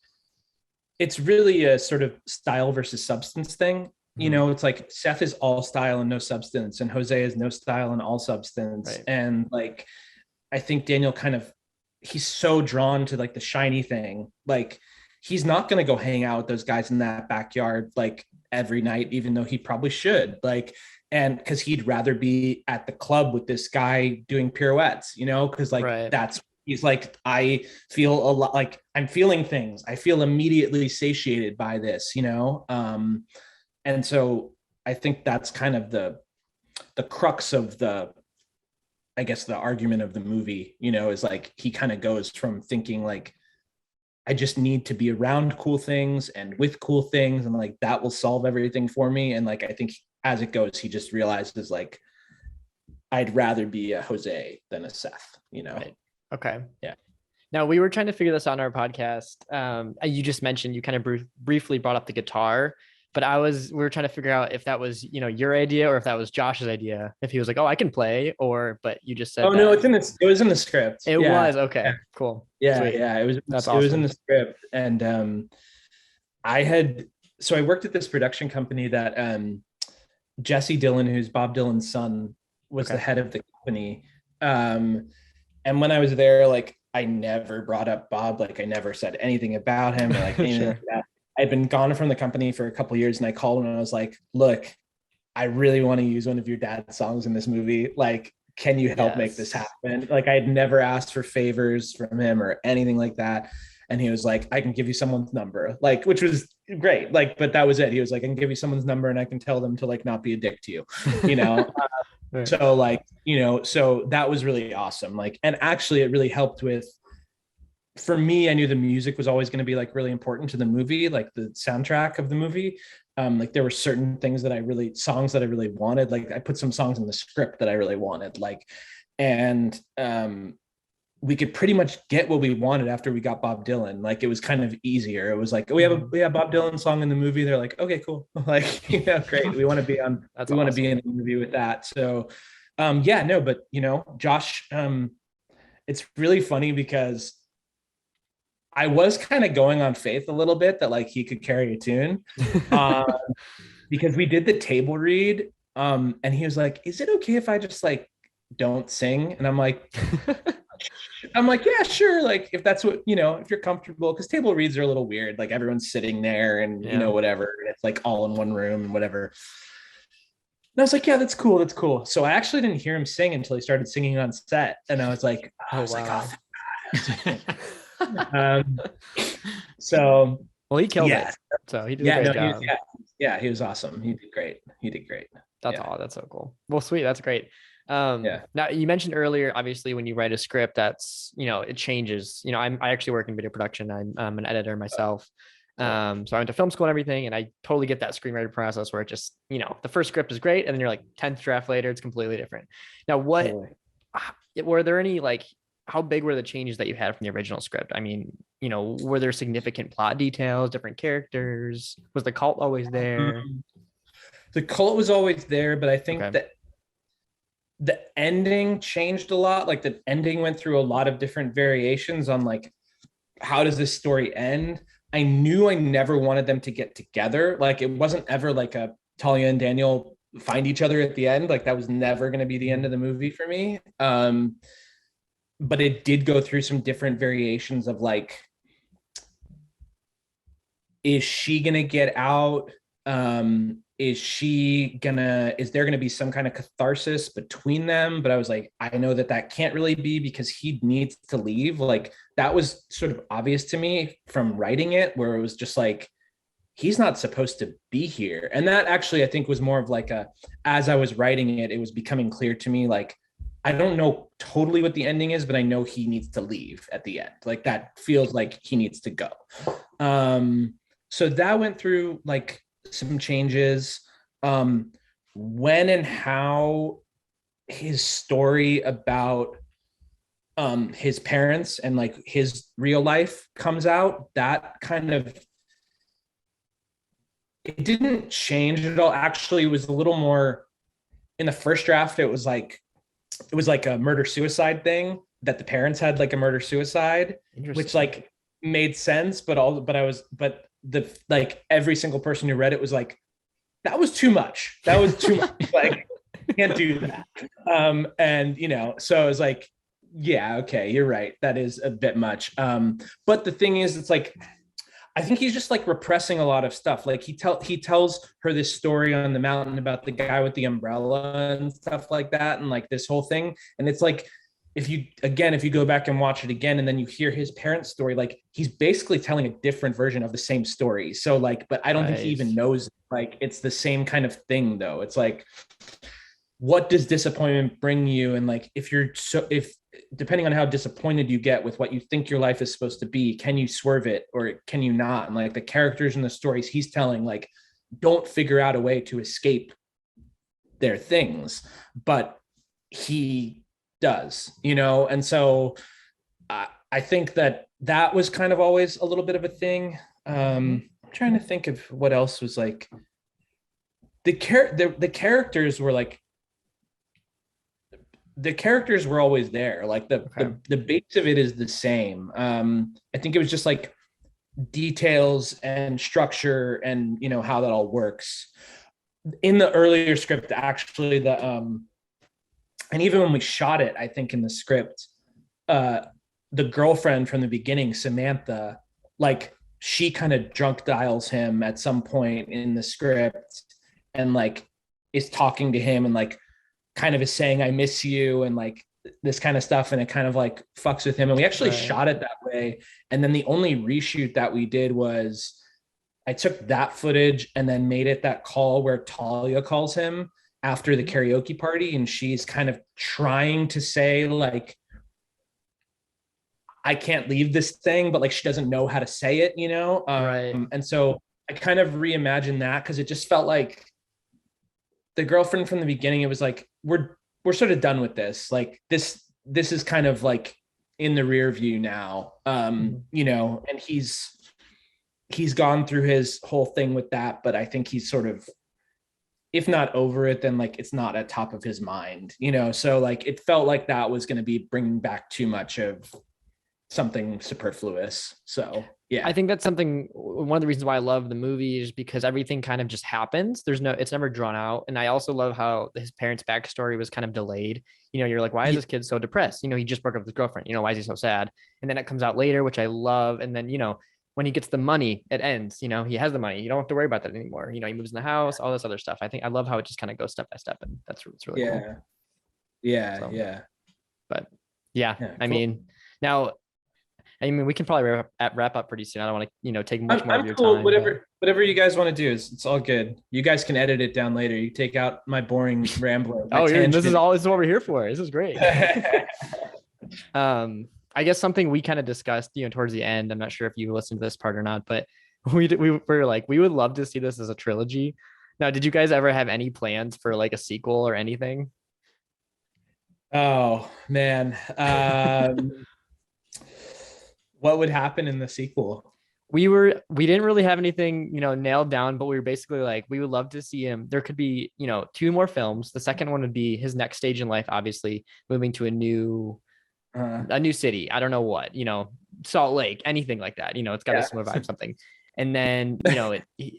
it's really a sort of style versus substance thing. you know, it's like Seth is all style and no substance, and Jose is no style and all substance. Right. And like, I think Daniel he's so drawn to like the shiny thing. Like, he's not going to go hang out with those guys in that backyard like every night, even though he probably should. Like, and because he'd rather be at the club with this guy doing pirouettes, you know, because like he's like, I feel a lot like I'm feeling things. I feel immediately satiated by this, you know? And so I think that's kind of the crux of I guess the argument of the movie, you know, is like, he kind of goes from thinking like, I just need to be around cool things and with cool things, and like that will solve everything for me. And like, I think as it goes, he just realizes like, I'd rather be a Jose than a Seth, you know? Right. Okay. Yeah. Now, we were trying to figure this out on our podcast. You just mentioned, you kind of briefly brought up the guitar, but we were trying to figure out if that was, you know, your idea or if that was Josh's idea. If he was like, oh, I can play, but you just said, oh no, it was in the script. It was okay. Cool. Yeah. Sweet. Yeah. It was in the script. And so I worked at this production company that Jesse Dillon, who's Bob Dylan's son, was the head of the company. And when I was there, like, I never brought up Bob. Like, I never said anything about him or like anything like that. I'd been gone from the company for a couple of years, and I called him and I was like, look, I really want to use one of your dad's songs in this movie. Like, can you help make this happen? Like, I had never asked for favors from him or anything like that. And he was like, I can give you someone's number, like, which was great. Like, but that was it. He was like, I can give you someone's number and I can tell them to like, not be a dick to you, you know? Right. So like, you know, so that was really awesome. Like, and actually it really helped for me, I knew the music was always going to be like really important to the movie, like the soundtrack of the movie. Like there were certain songs that I really wanted. Like I put some songs in the script that I really wanted, like, and we could pretty much get what we wanted after we got Bob Dylan. Like it was kind of easier. It was like, we have a Bob Dylan song in the movie. They're like, okay, cool. Like, you know, great. We want to be on, want to be in the movie with that. So yeah, no, but you know, Josh, it's really funny because I was kind of going on faith a little bit that like he could carry a tune because we did the table read and he was like, is it okay if I just like don't sing? And I'm like, yeah, sure. Like if that's what, you know, if you're comfortable, because table reads are a little weird. Like everyone's sitting there and, you know, whatever. And it's like all in one room and whatever. And I was like, yeah, that's cool. That's cool. So I actually didn't hear him sing until he started singing on set. And I was like, so well, he killed it. So he did a great job. He was awesome. He did great. That's all. That's so cool. Well, sweet. That's great. Now you mentioned earlier, obviously when you write a script, that's, you know, it changes. You know, I actually work in video production. I'm an editor myself. So I went to film school and everything, and I totally get that screenwriter process where it just, you know, the first script is great, and then you're like 10th draft later, it's completely different. Now, were there any, like, how big were the changes that you had from the original script? I mean, you know, were there significant plot details, different characters? Was the cult always there? The cult was always there, but I think that the ending changed a lot. Like the ending went through a lot of different variations on like, how does this story end? I knew I never wanted them to get together. Like it wasn't ever like a Talia and Daniel find each other at the end. Like that was never going to be the end of the movie for me. But it did go through some different variations of like, is she going to get out? Is there going to be some kind of catharsis between them? But I was like, I know that can't really be because he needs to leave. Like that was sort of obvious to me from writing it, where it was just like, he's not supposed to be here. And that actually, I think was more of like as I was writing it, it was becoming clear to me, like, I don't know totally what the ending is, but I know he needs to leave at the end. Like that feels like he needs to go. So that went through like some changes. When and how his story about his parents and like his real life comes out, that kind of, it didn't change at all. Actually, it was a little more in the first draft. It was like a murder suicide thing that the parents had like a murder suicide, which like made sense, but every single person who read it was like, that was too much. That was too much. Like, can't do that. And so I was like, yeah, okay, you're right. That is a bit much. But the thing is, it's like, I think he's just like repressing a lot of stuff. Like he tells her this story on the mountain about the guy with the umbrella and stuff like that, and like this whole thing. And it's like, if you go back and watch it again, and then you hear his parents' story, like he's basically telling a different version of the same story. So like, but I don't think he even knows, like, it's the same kind of thing though. It's like, what does disappointment bring you? And like, if depending on how disappointed you get with what you think your life is supposed to be, can you swerve it or can you not? And like the characters and the stories he's telling, like, don't figure out a way to escape their things, but he does, and so I think that was kind of always a little bit of a thing. I'm trying to think of what else was like the characters were like, the characters were always there. Like the base of it is the same. I think it was just like details and structure and how that all works. In the earlier script, actually, and even when we shot it, I think in the script, the girlfriend from the beginning, Samantha, like she kind of drunk dials him at some point in the script and like is talking to him and like kind of is saying, I miss you, and like this kind of stuff. And it kind of like fucks with him. And we actually shot it that way. And then the only reshoot that we did was I took that footage and then made it that call where Talia calls him after the karaoke party. And she's kind of trying to say like, I can't leave this thing, but like, she doesn't know how to say it, And so I kind of reimagined that because it just felt like the girlfriend from the beginning, it was like, we're sort of done with this. Like this is kind of like in the rear view now. And he's gone through his whole thing with that, but I think he's sort of, if not over it, then like, it's not at top of his mind, So like, it felt like that was going to be bringing back too much of something superfluous. So yeah, I think that's one of the reasons why I love the movie is because everything kind of just happens. It's never drawn out. And I also love how his parents' backstory was kind of delayed. You're like, why is this kid so depressed? He just broke up with his girlfriend. Why is he so sad? And then it comes out later, which I love. And then, when he gets the money, it ends, he has the money. You don't have to worry about that anymore. He moves in the house, all this other stuff. I love how it just kind of goes step by step. And it's really cool. Yeah. So, yeah. But yeah, cool. We can probably wrap up pretty soon. I don't want to, take much more of your time. Whatever you guys want to do it's all good. You guys can edit it down later. You take out my boring rambling. This is what we're here for. This is great. I guess something we kind of discussed, towards the end. I'm not sure if you listened to this part or not, but we were like, we would love to see this as a trilogy. Now, did you guys ever have any plans for like a sequel or anything? Oh man. What would happen in the sequel? We didn't really have anything, nailed down, but we were basically like, we would love to see him. There could be, 2 more films. The second one would be his next stage in life, obviously moving to a new city. I don't know what, Salt Lake, anything like that. It's got a similar vibe, something. And then,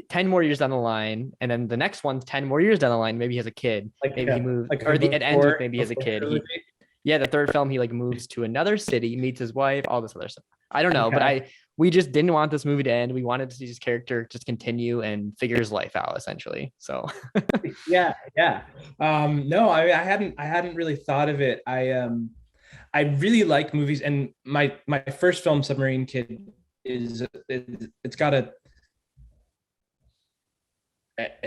10 more years down the line. And then the next one's 10 more years down the line. Maybe he has a kid. Maybe he moves, it ends with maybe he has a kid. The third film, he like moves to another city, meets his wife, all this other stuff. I don't know, but we just didn't want this movie to end. We wanted to see his character just continue and figure his life out, essentially. So yeah. No, I hadn't really thought of it. I really like movies, and my first film, Submarine Kid, it's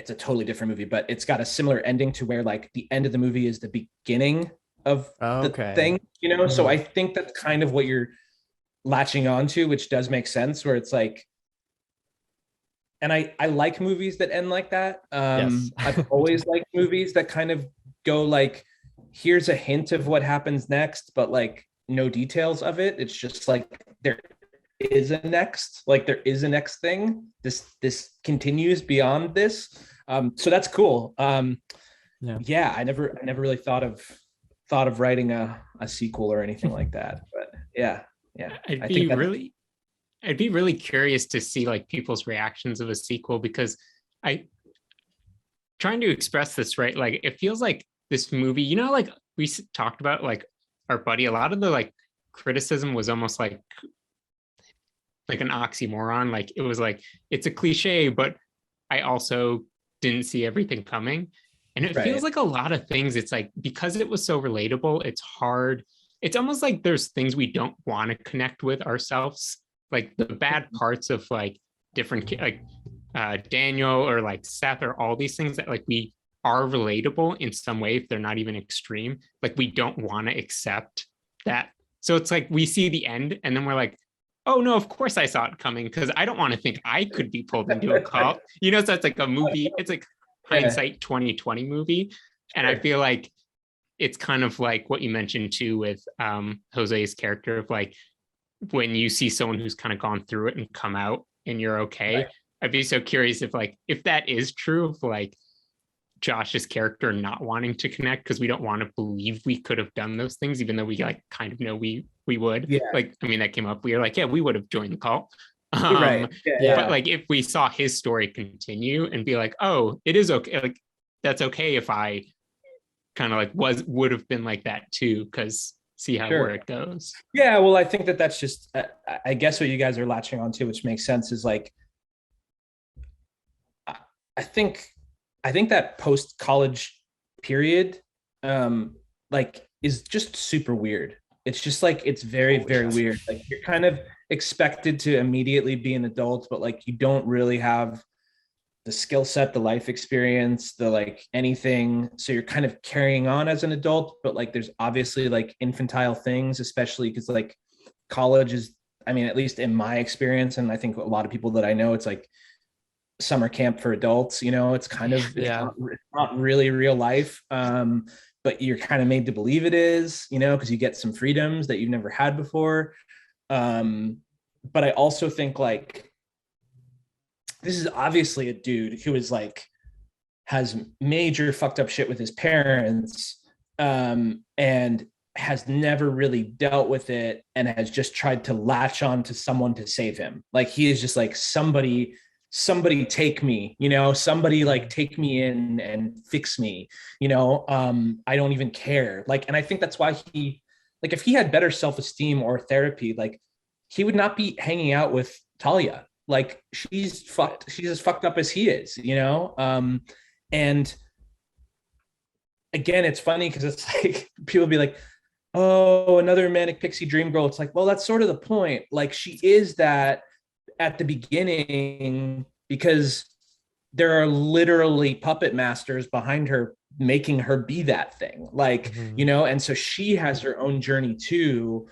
a totally different movie, but it's got a similar ending to where like the end of the movie is the beginning of the thing, So I think that's kind of what you're latching onto, which does make sense, where it's like, and I like movies that end like that. I've always liked movies that kind of go like, here's a hint of what happens next, but like no details of it. It's just like there is a next thing. This continues beyond this. So that's cool. I never really thought of writing a sequel or anything like that. But yeah. I'd be really curious to see like people's reactions of a sequel, because trying to express this right. Like it feels like this movie, you know, like we talked about like our buddy, a lot of the like criticism was almost like an oxymoron. Like it was like it's a cliche, but I also didn't see everything coming. And it feels Right. like a lot of things. It's like because it was so relatable, it's hard. It's almost like there's things we don't want to connect with ourselves. Like the bad parts of like different like Daniel or like Seth or all these things that like we are relatable in some way if they're not even extreme. Like we don't want to accept that. So it's like we see the end and then we're like, oh no, of course I saw it coming because I don't want to think I could be pulled into a cult. You know, so it's like a movie, it's like hindsight 2020 movie. And I feel like it's kind of like what you mentioned too with Jose's character of like when you see someone who's kind of gone through it and come out and you're okay. Right. I'd be so curious if that is true of like Josh's character not wanting to connect because we don't want to believe we could have done those things, even though we like kind of know we would. Yeah. Like, I mean, that came up. We were like, yeah, we would have joined the cult. Right. Yeah. But like if we saw his story continue and be like, oh, it is okay. Like that's okay if I kind of like would have been like that too, because see how where it goes. Yeah. Well, I think that's just, I guess what you guys are latching onto, which makes sense, is like, I think that post-college period, like is just super weird. It's just like, it's very, very weird. Like you're kind of expected to immediately be an adult, but like you don't really have the skill set, the life experience, the like anything. So you're kind of carrying on as an adult, but like there's obviously like infantile things, especially because like college is, I mean, at least in my experience, and I think a lot of people that I know, it's like summer camp for adults, you know, it's kind of, it's not really real life. But you're kind of made to believe it is, you know, because you get some freedoms that you've never had before. But I also think like, this is obviously a dude who is like, has major fucked up shit with his parents, and has never really dealt with it and has just tried to latch on to someone to save him. Like he is just like, somebody take me, you know, somebody like take me in and fix me, you know. I don't even care. Like, and I think that's why he, like, if he had better self-esteem or therapy, like he would not be hanging out with Talia. Like she's as fucked up as he is, you know. And again, it's funny because it's like people be like, oh, another manic pixie dream girl. It's like, well, that's sort of the point. Like she is that at the beginning, because there are literally puppet masters behind her making her be that thing, like, you know. And so she has her own journey too.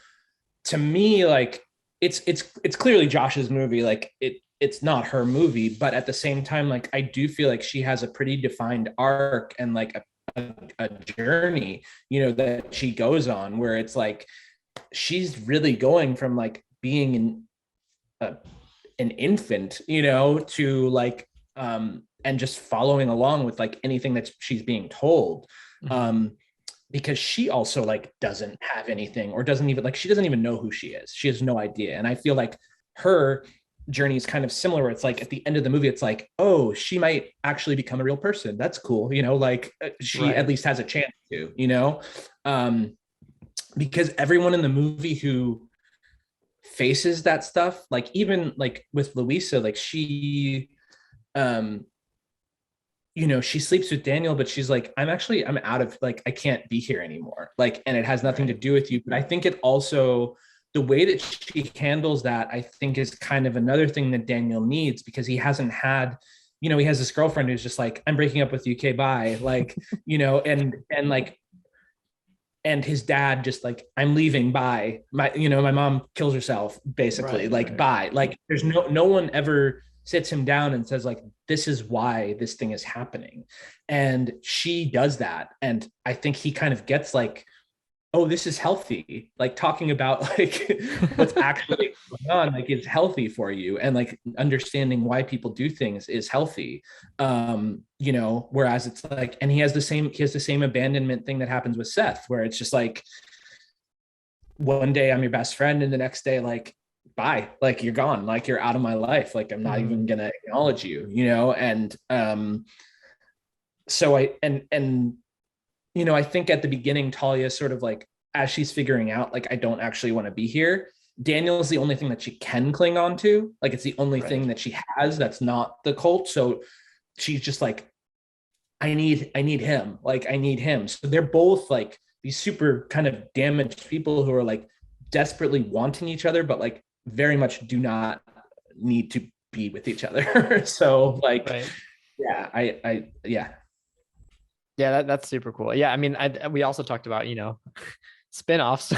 To me, like it's clearly Josh's movie. Like it's not her movie, but at the same time, like I do feel like she has a pretty defined arc and like a journey, you know, that she goes on, where it's like she's really going from like being an infant, you know, to like and just following along with like anything that she's being told, because she also like doesn't have anything, or doesn't even like, she doesn't even know who she is. She has no idea. And I feel like her journey is kind of similar, where it's like at the end of the movie, it's like, oh, she might actually become a real person. That's cool, you know, like she at least has a chance to, you know. Because everyone in the movie who faces that stuff, like even like with Louisa, like she you know, she sleeps with Daniel, but she's like, I'm out of, like, I can't be here anymore, like, and it has nothing to do with you. But I think it also, the way that she handles that, I think is kind of another thing that Daniel needs, because he hasn't had, you know, he has this girlfriend who's just like, I'm breaking up with you, okay, bye, like, you know. And like, and his dad just like, I'm leaving, bye, my, you know, my mom kills herself, basically, bye. Like there's no one ever sits him down and says like, this is why this thing is happening. And she does that. And I think he kind of gets like, oh, this is healthy. Like talking about like what's actually going on, like it's healthy for you. And like understanding why people do things is healthy. You know, whereas it's like, and he has the same abandonment thing that happens with Seth, where it's just like, one day I'm your best friend, and the next day, like, bye, like you're gone, like you're out of my life, like I'm not even gonna acknowledge you, you know. And so I think at the beginning, Talia is sort of like, as she's figuring out, like, I don't actually want to be here. Daniel is the only thing that she can cling on to. Like, it's the only thing that she has that's not the cult. So she's just like, I need him. Like, I need him. So they're both like these super kind of damaged people who are like desperately wanting each other, but like very much do not need to be with each other. So like, yeah. Yeah, that's super cool. Yeah, I mean, we also talked about, spin-offs.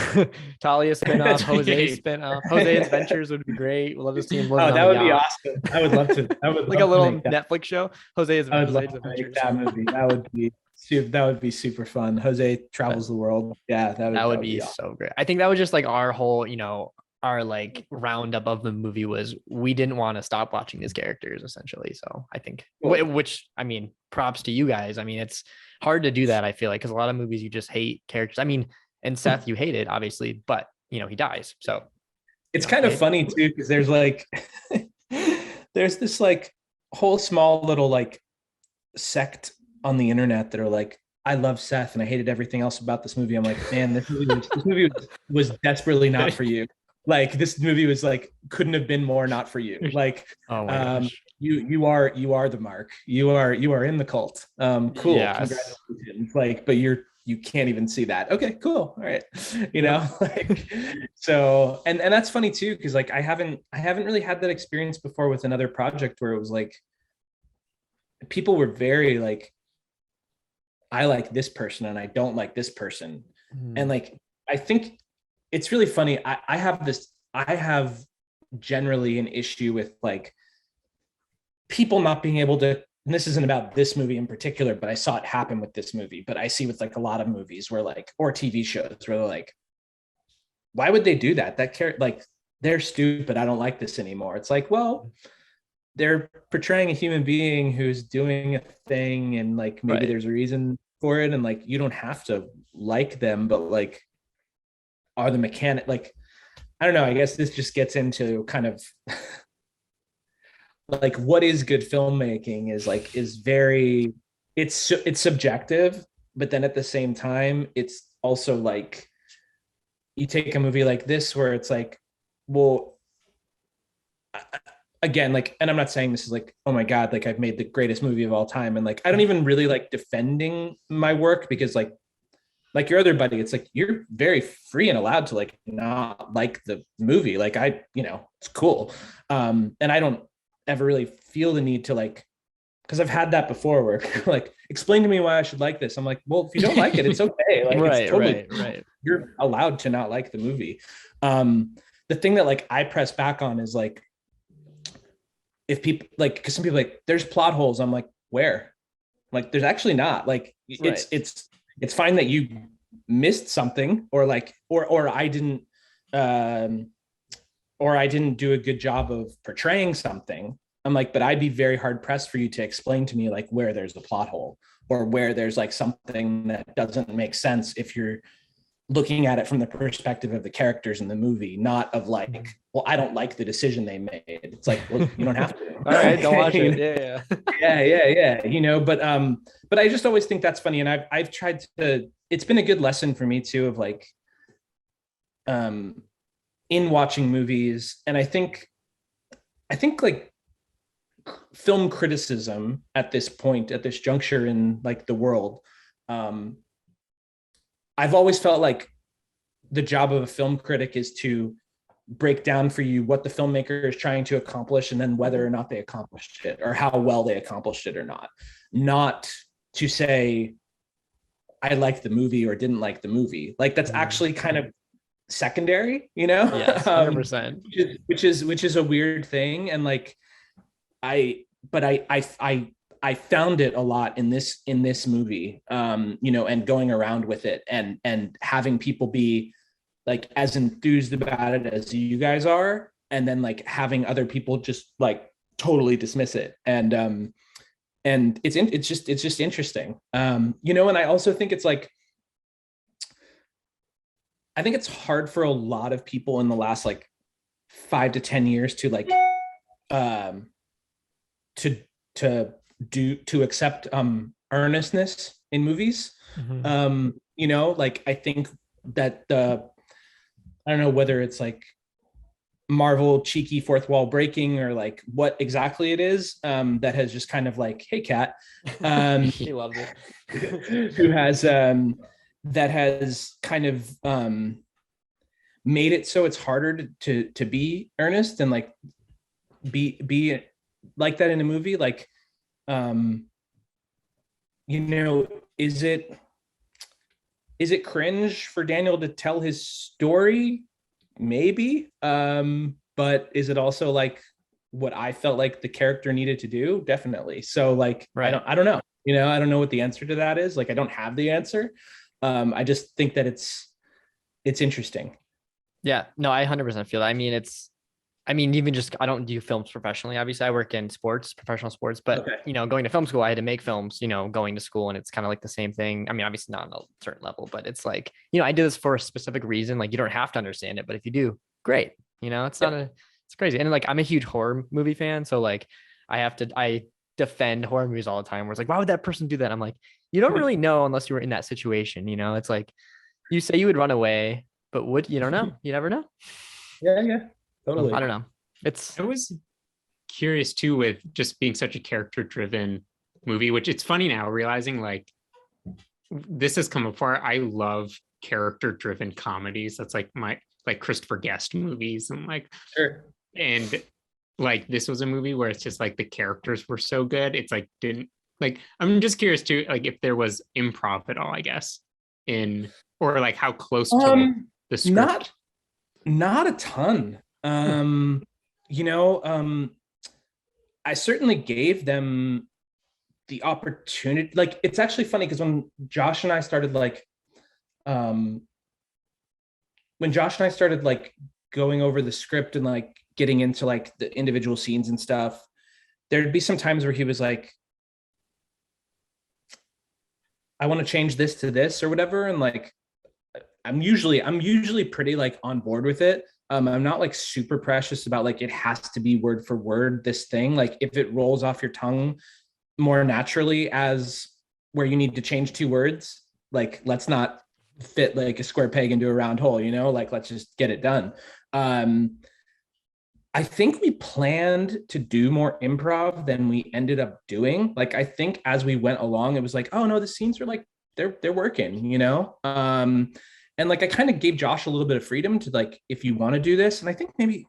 Talia spin-off, Jose spin-off. Jose's Adventures would be great. We'll love to see him living on that a would be yacht. awesome. I would love to. I would like a little Netflix show. Jose's I would love to Adventures. make that movie. That would be super fun. Jose travels the world. Yeah, that would be awesome. So great. I think that was just like our whole, our like roundup of the movie was we didn't want to stop watching these characters essentially. So I think, which I mean, props to you guys. I mean, it's hard to do that. I feel like, because a lot of movies you just hate characters. I mean, and Seth, you hate it obviously, but he dies. So it's kind of funny too, because there's like, there's this like whole small little like sect on the internet that are like, I love Seth and I hated everything else about this movie. I'm like, man, this movie was desperately not for you. Like, this movie was like, couldn't have been more not for you. Like, you are the mark. You are in the cult. Cool. Yes. Congratulations. Like, but you can't even see that. Okay, cool. All right. Like, so, and that's funny too, because like I haven't really had that experience before with another project where it was like people were very like, I like this person and I don't like this person. And like, I think it's really funny. I have generally an issue with like people not being able to, and this isn't about this movie in particular, but I saw it happen with this movie, but I see with like a lot of movies where like, or TV shows where they're like, why would they do that? Like, they're stupid. I don't like this anymore. It's like, well, they're portraying a human being who's doing a thing, and like maybe there's a reason for it, and like you don't have to like them, but like, are the mechanic, like, I don't know, I guess this just gets into kind of like what is good filmmaking is very, it's subjective, but then at the same time it's also like, you take a movie like this where it's like, well, again, like, and I'm not saying this is like, oh my God, like I've made the greatest movie of all time, and like I don't even really like defending my work, because like your other buddy, it's like you're very free and allowed to like not like the movie. Like it's cool. And I don't ever really feel the need to like, because I've had that before where like, explain to me why I should like this. I'm like, well, if you don't like it, it's okay. Like, it's totally, right. You're allowed to not like the movie. The thing that like I press back on is like, if people like, because some people like, there's plot holes. I'm like, where? Like, there's actually not. Like, it's fine that you missed something, or like, or I didn't do a good job of portraying something. I'm like, but I'd be very hard pressed for you to explain to me like where there's the plot hole, or where there's like something that doesn't make sense if you're looking at it from the perspective of the characters in the movie, not of like, well, I don't like the decision they made. It's like, well, you don't have to. All right, don't watch it. Yeah. But I just always think that's funny. And I've tried to, it's been a good lesson for me too, of like, in watching movies. And I think like film criticism at this point, at this juncture in like the world, I've always felt like the job of a film critic is to break down for you what the filmmaker is trying to accomplish, and then whether or not they accomplished it, or how well they accomplished it or not to say, I liked the movie or didn't like the movie. Like, that's actually kind of secondary, Yes, 100%. Which is a weird thing. And like, I found it a lot in this movie, and going around with it and having people be like as enthused about it as you guys are, and then like having other people just like totally dismiss it. And it's just interesting. And I also think it's like, I think it's hard for a lot of people in the last like 5 to 10 years to like, to accept earnestness in movies. You know, like I think that I don't know whether it's like Marvel cheeky fourth wall breaking or like what exactly it is, that has just kind of like, hey cat, He loves it. who has that has kind of made it so it's harder to be earnest and like be like that in a movie. Like, you know, is it cringe for Daniel to tell his story? Maybe. But is it also like what I felt like the character needed to do? Definitely. So like, Right. I don't know. You know, I don't know what the answer to that is. Like, I don't have the answer. I just think that it's interesting. Yeah, no, I 100% feel that. I mean, even just, I don't do films professionally. Obviously, I work in sports, professional sports, but Okay. you know, going to film school, I had to make films, you know, going to school, and it's kind of like the same thing. I mean, obviously not on a certain level, but it's like, you know, I did this for a specific reason. Like, you don't have to understand it, but if you do, great. You know, it's not it's crazy. And like, I'm a huge horror movie fan. So like, I defend horror movies all the time where it's like, why would that person do that? I'm like, you don't really know unless you were in that situation. You know, it's like, you say you would run away, but you don't know. You never know. Yeah, totally. I don't know. I was curious too with just being such a character driven movie, which it's funny now realizing like this has come before. I love character driven comedies. That's like my like Christopher Guest movies and like Sure. and like this was a movie where it's just like the characters were so good. It's like didn't like I'm just curious too, like if there was improv at all, I guess, in or like how close to the script. Not a ton. You know, I certainly gave them the opportunity. Like, it's actually funny because when Josh and I started like going over the script and like getting into like the individual scenes and stuff, there'd be some times where he was like, I want to change this to this or whatever. And like, I'm usually pretty like on board with it. I'm not like super precious about like it has to be word for word this thing. Like if it rolls off your tongue more naturally as where you need to change two words, like let's not fit like a square peg into a round hole, you know, like let's just get it done. I think we planned to do more improv than we ended up doing. Like I think as we went along, it was like, oh no, the scenes are like they're working, you know. And like I kind of gave Josh a little bit of freedom to like, if you want to do this. And I think maybe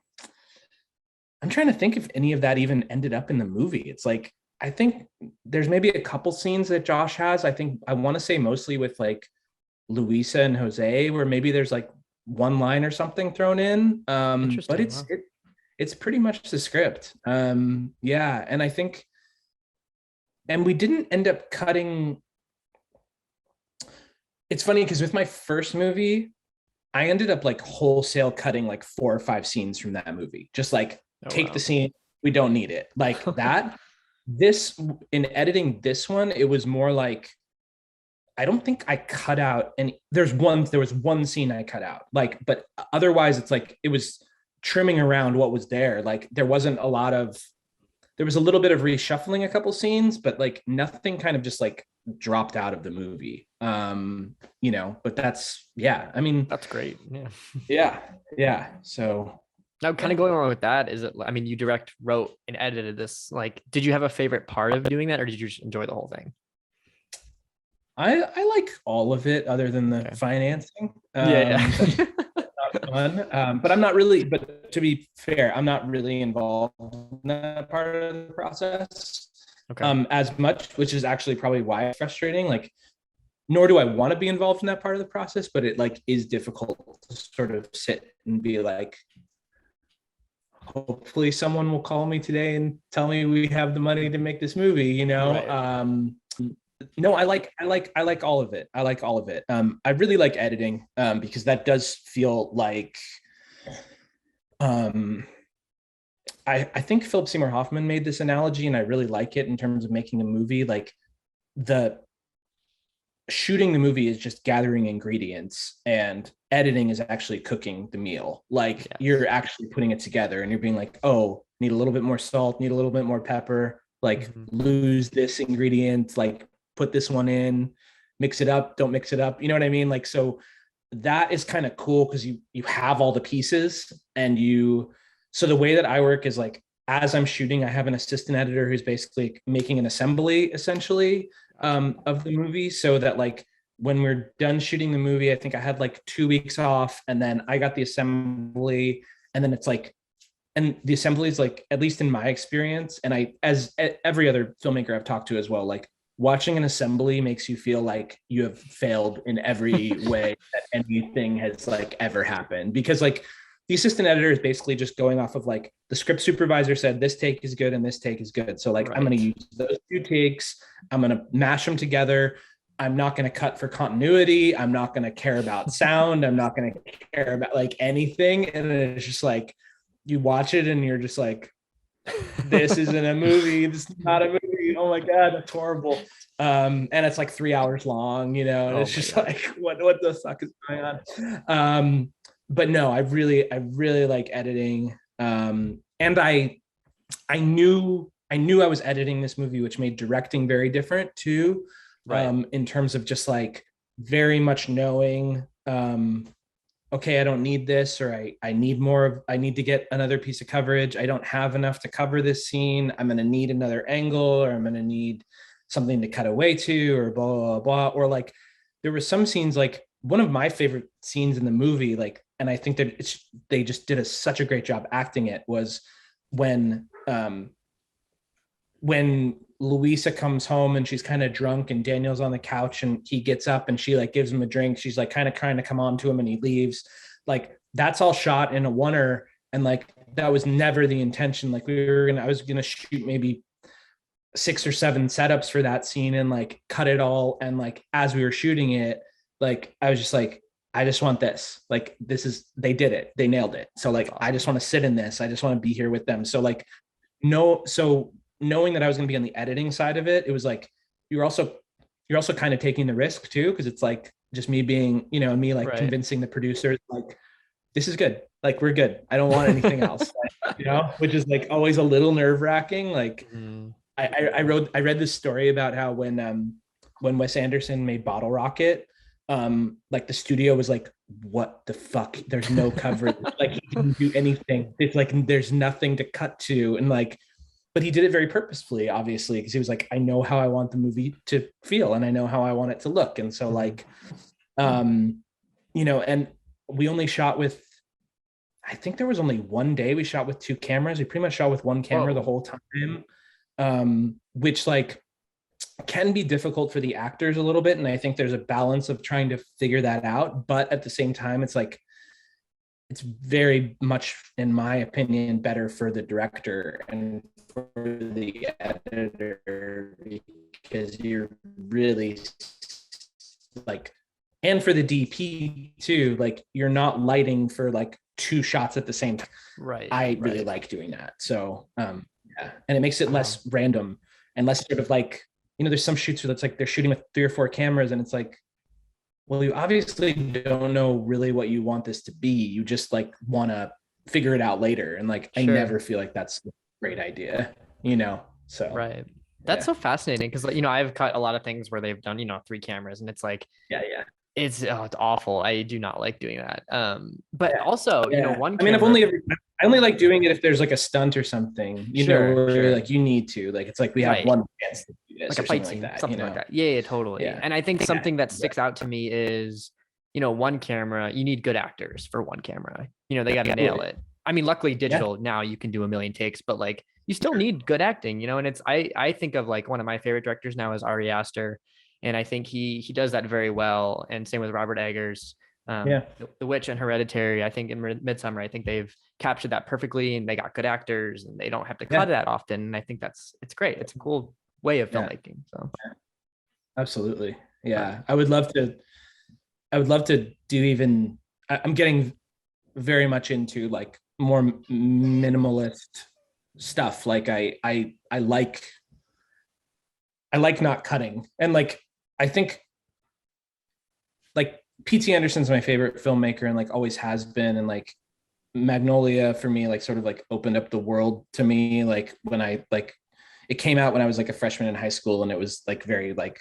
I'm trying to think if any of that even ended up in the movie. It's like, I think there's maybe a couple scenes that Josh has. I think I want to say mostly with like Luisa and Jose, where maybe there's like one line or something thrown in. But it's pretty much the script. Yeah. And I think, and we didn't end up cutting. It's funny because with my first movie, I ended up like wholesale cutting like 4 or 5 scenes from that movie. Just like take the scene, we don't need it. Like that. This in editing this one, it was more like I don't think I cut out any. There was one scene I cut out. Like, but otherwise, it's like it was trimming around what was there. Like there wasn't a lot of. There was a little bit of reshuffling a couple scenes, but like nothing kind of just like dropped out of the movie. You know, but that's I mean that's great. Yeah. Yeah. So now kind of going on with that, is it, I mean, you wrote and edited this, like, did you have a favorite part of doing that, or did you just enjoy the whole thing? I like all of it other than the financing. Yeah. Not fun. But I'm not really, but to be fair, I'm not really involved in that part of the process. Okay. As much, which is actually probably why it's frustrating. Like, nor do I want to be involved in that part of the process, but it like is difficult to sort of sit and be like, hopefully someone will call me today and tell me we have the money to make this movie, you know? Right. No, I like all of it. I like all of it. I really like editing because that does feel like I think Philip Seymour Hoffman made this analogy, and I really like it in terms of making a movie. Like the shooting the movie is just gathering ingredients, and editing is actually cooking the meal. Like you're actually putting it together, and you're being like, oh, need a little bit more salt, need a little bit more pepper, like lose this ingredient, like put this one in, mix it up, don't mix it up. You know what I mean? Like, so that is kind of cool because you have all the pieces so the way that I work is like, as I'm shooting, I have an assistant editor who's basically making an assembly essentially of the movie, so that like when we're done shooting the movie, I think I had like 2 weeks off, and then I got the assembly, and then it's like, and the assembly is like, at least in my experience, and I, as every other filmmaker I've talked to as well, like watching an assembly makes you feel like you have failed in every way that anything has like ever happened, because like the assistant editor is basically just going off of like the script supervisor said this take is good and this take is good, so like I'm going to use those 2 takes, I'm going to mash them together, I'm not going to cut for continuity, I'm not going to care about sound, I'm not going to care about like anything, and it's just like you watch it and you're just like, this isn't a movie, this is not a movie, oh my god, that's horrible. And it's like 3 hours long, you know, and it's just like what the fuck is going on. But no, I really like editing. And I knew I was editing this movie, which made directing very different too. In terms of just like very much knowing, okay, I don't need this, or I need more I need to get another piece of coverage. I don't have enough to cover this scene. I'm going to need another angle, or I'm going to need something to cut away to, or blah, blah, blah. Or like there were some scenes, like one of my favorite scenes in the movie, like, and I think that they just did such a great job acting it, was when Louisa comes home and she's kind of drunk and Daniel's on the couch and he gets up and she like gives him a drink. She's like kind of trying to come on to him and he leaves. Like that's all shot in a oneer. And like, that was never the intention. Like I was going to shoot maybe 6 or 7 setups for that scene and like cut it all. And like, as we were shooting it, like, I was just like, I just want this, like, they did it. They nailed it. So like, I just want to sit in this. I just want to be here with them. So like, knowing that I was going to be on the editing side of it, it was like, you're also kind of taking the risk too. Cause it's like just me being, you know, me like convincing the producers, like, this is good. Like, we're good. I don't want anything else, you know, which is like always a little nerve wracking. Like I read this story about how when Wes Anderson made Bottle Rocket, like the studio was like, what the fuck? There's no coverage. Like he didn't do anything. It's like, there's nothing to cut to. And like, but he did it very purposefully, obviously, because he was like, I know how I want the movie to feel and I know how I want it to look. And so like, you know, and we only shot with, I think there was only one day we shot with 2 cameras. We pretty much shot with 1 camera the whole time, which like can be difficult for the actors a little bit. And I think there's a balance of trying to figure that out. But at the same time, it's like, it's very much, in my opinion, better for the director and for the editor, because you're really like, and for the DP too, like you're not lighting for like 2 shots at the same time. Right. I really like doing that. So yeah, and it makes it less random and less sort of like, you know, there's some shoots where it's like they're shooting with 3 or 4 cameras and it's like, well, you obviously don't know really what you want this to be. You just like want to figure it out later. And like, I never feel like that's a great idea, you know? So, That's so fascinating. Cause you know, I've cut a lot of things where they've done, you know, 3 cameras and it's like, it's awful. I do not like doing that. But also, you know, one camera, I only like doing it if there's like a stunt or something, you know, where like you need to, like, it's like we have one chance to do this, like a fight scene, like that, something like that. Yeah, totally. Yeah. And I think something that sticks out to me is, you know, 1 camera, you need good actors for 1 camera. You know, they got to nail it. I mean, luckily digital now you can do a million takes, but like you still need good acting, you know, and it's, I think of like one of my favorite directors now is Ari Aster. And I think he does that very well. And same with Robert Eggers. The Witch and Hereditary, I think in Midsummer, I think they've captured that perfectly and they got good actors and they don't have to cut that often. And I think it's great. It's a cool way of filmmaking. So absolutely. Yeah. I would love to do even, I'm getting very much into like more minimalist stuff. Like I like not cutting. And like, I think like P.T. Anderson's my favorite filmmaker and like always has been. And like Magnolia for me, like sort of like opened up the world to me. Like when I like, it came out when I was like a freshman in high school and it was like very like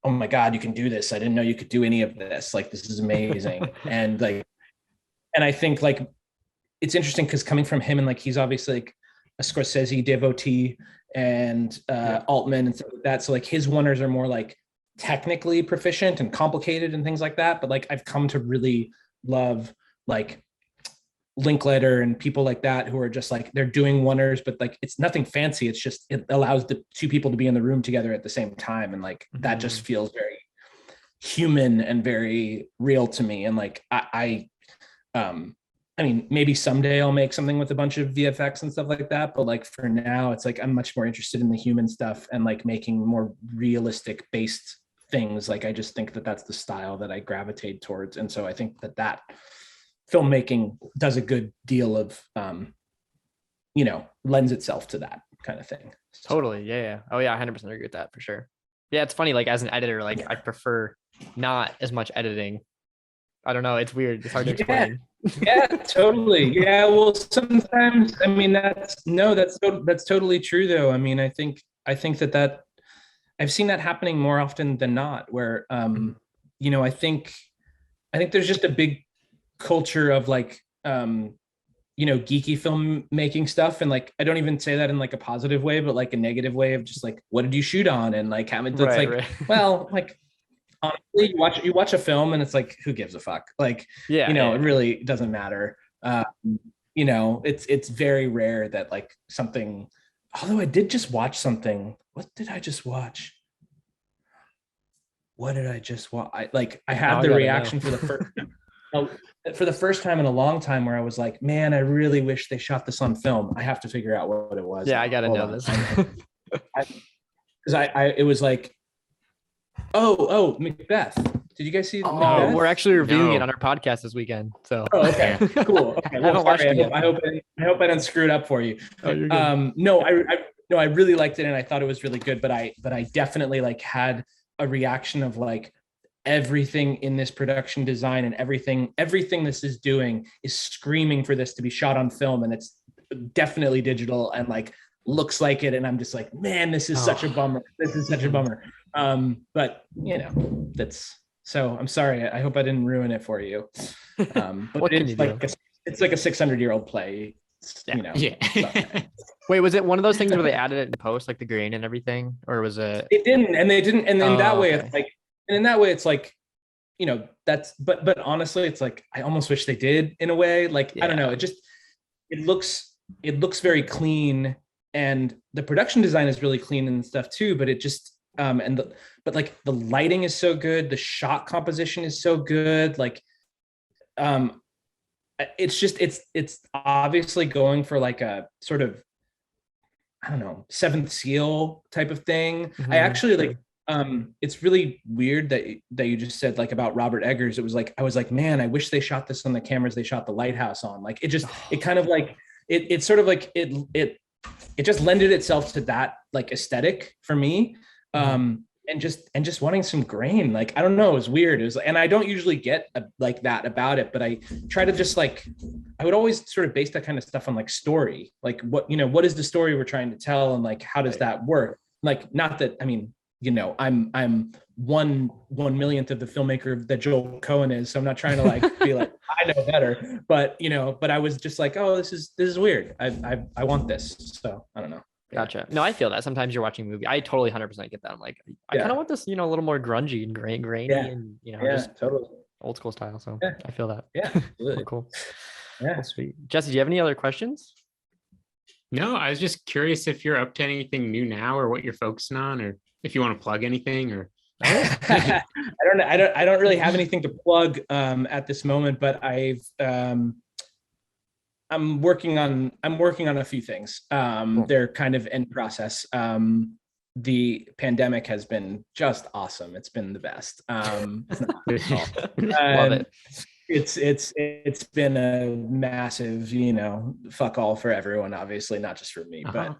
oh my God, you can do this. I didn't know you could do any of this. Like, this is amazing. And like, and I think like, it's interesting because coming from him, and like, he's obviously like a Scorsese devotee, and Altman and stuff like that. So like his oneers are more like technically proficient and complicated and things like that. But like, I've come to really love like Linklater and people like that, who are just like, they're doing oneers, but like, it's nothing fancy. It's just, it allows the two people to be in the room together at the same time. And like, that just feels very human and very real to me. And like, I mean, maybe someday I'll make something with a bunch of VFX and stuff like that. But like, for now, it's like, I'm much more interested in the human stuff and like making more realistic based things. Like, I just think that that's the style that I gravitate towards. And so I think that filmmaking does a good deal of, lends itself to that kind of thing. Totally. Yeah. Oh yeah. 100% agree with that for sure. Yeah. It's funny. Like, as an editor, like I prefer not as much editing. I don't know. It's weird. It's hard to explain. Yeah, totally. Yeah. Well, sometimes, I mean, that's totally true though. I mean, I think that I've seen that happening more often than not, where, I think there's just a big culture of like, geeky filmmaking stuff. And like, I don't even say that in like a positive way, but like a negative way of just like, what did you shoot on? And like, how many, that's right. Well, like, honestly, you watch a film and it's like, who gives a fuck? Like, it really doesn't matter. It's very rare that like something, although I did just watch something. What did I just watch? What did I just watch? I had the reaction for the first time in a long time, where I was like, man, I really wish they shot this on film. I have to figure out what it was. Yeah, I gotta know this. Because it was like, oh, Macbeth. Did you guys see Macbeth? We're actually reviewing it on our podcast this weekend. So okay, cool. Okay, well, I hope I didn't screw it up for you. Oh, you're good. No, I really liked it, and I thought it was really good. But I definitely like had a reaction of like, everything in this production design and everything this is doing is screaming for this to be shot on film, and it's definitely digital and like looks like it. And I'm just like, man, this is such a bummer. This is such a bummer. But that's, so I'm sorry. I hope I didn't ruin it for you. But it's like a 600-year-old play. Wait, was it one of those things where they added it in post, like the grain and everything, or was it? It didn't, and they didn't. And in that way, it's like, and in that way, it's like, that's, but honestly, it's like, I almost wish they did in a way. Like, I don't know. It looks very clean, and the production design is really clean and stuff too. But it just, but like the lighting is so good. The shot composition is so good. Like, it's just, it's obviously going for like a sort of, I don't know, Seventh Seal type of thing. I actually like, it's really weird that you just said like about Robert Eggers. It was like, I was like, man, I wish they shot this on the cameras they shot The Lighthouse on. Like, it kind of like, it's sort of like, it just lended itself to that like aesthetic for me. And just wanting some grain. Like, I don't know, it was weird. It was, and I don't usually get like that about it, but I try to just like, I would always sort of base that kind of stuff on like story, like what is the story we're trying to tell, and like, how does that work? Like, not that, I mean, I'm 1/1,000,000th of the filmmaker that Joel Cohen is. So I'm not trying to like be like, I know better, but but I was just like, oh, this is weird. I want this. So I don't know. Gotcha. No, I feel that sometimes you're watching a movie. I totally 100% get that. I'm like, I kind of want this, a little more grungy and grainy and, just totally old school style. So I feel that. Yeah. Cool. Yeah. Well, sweet. Jesse, do you have any other questions? No, I was just curious if you're up to anything new now, or what you're focusing on, or if you want to plug anything, or. I don't really have anything to plug at this moment, but I'm working on a few things. Cool. They're kind of in process. The pandemic has been just awesome. It's been the best. Love it. It's been a massive, fuck all for everyone, obviously, not just for me, but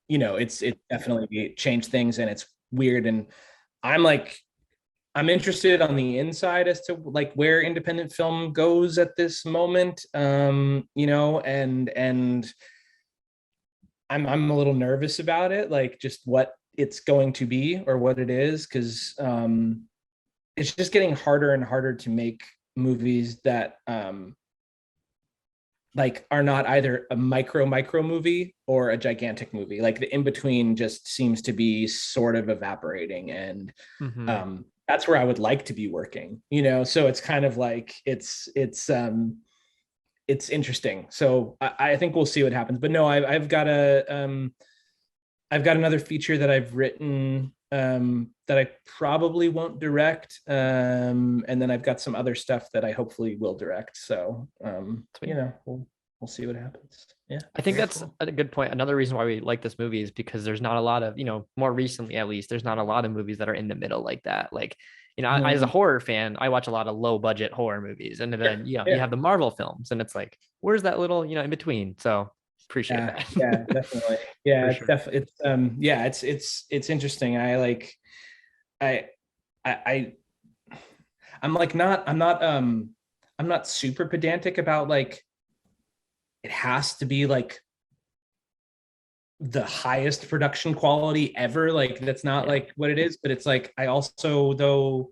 it's definitely changed things, and it's weird. And I'm interested on the inside as to like where independent film goes at this moment. And I'm a little nervous about it. Like, just what it's going to be or what it is, because it's just getting harder and harder to make movies that like are not either a micro movie or a gigantic movie. Like the in between just seems to be sort of evaporating, and that's where I would like to be working, you know. So it's kind of like it's interesting. So I think we'll see what happens. But no, I've got another feature that I've written that I probably won't direct, and then I've got some other stuff that I hopefully will direct. So you know, we'll see what happens. Yeah, I think that's a good point. Another reason why we like this movie is because there's not a lot of, you know, more recently at least, there's not a lot of movies that are in the middle like that. Like, you know, I, as a horror fan, I watch a lot of low budget horror movies, and then you have the Marvel films, and it's like, where's that little, you know, in between? So appreciate that. Yeah, definitely. Yeah, sure. It's interesting. I'm not super pedantic about like it has to be like the highest production quality ever. Like that's not like what it is, but it's like I also though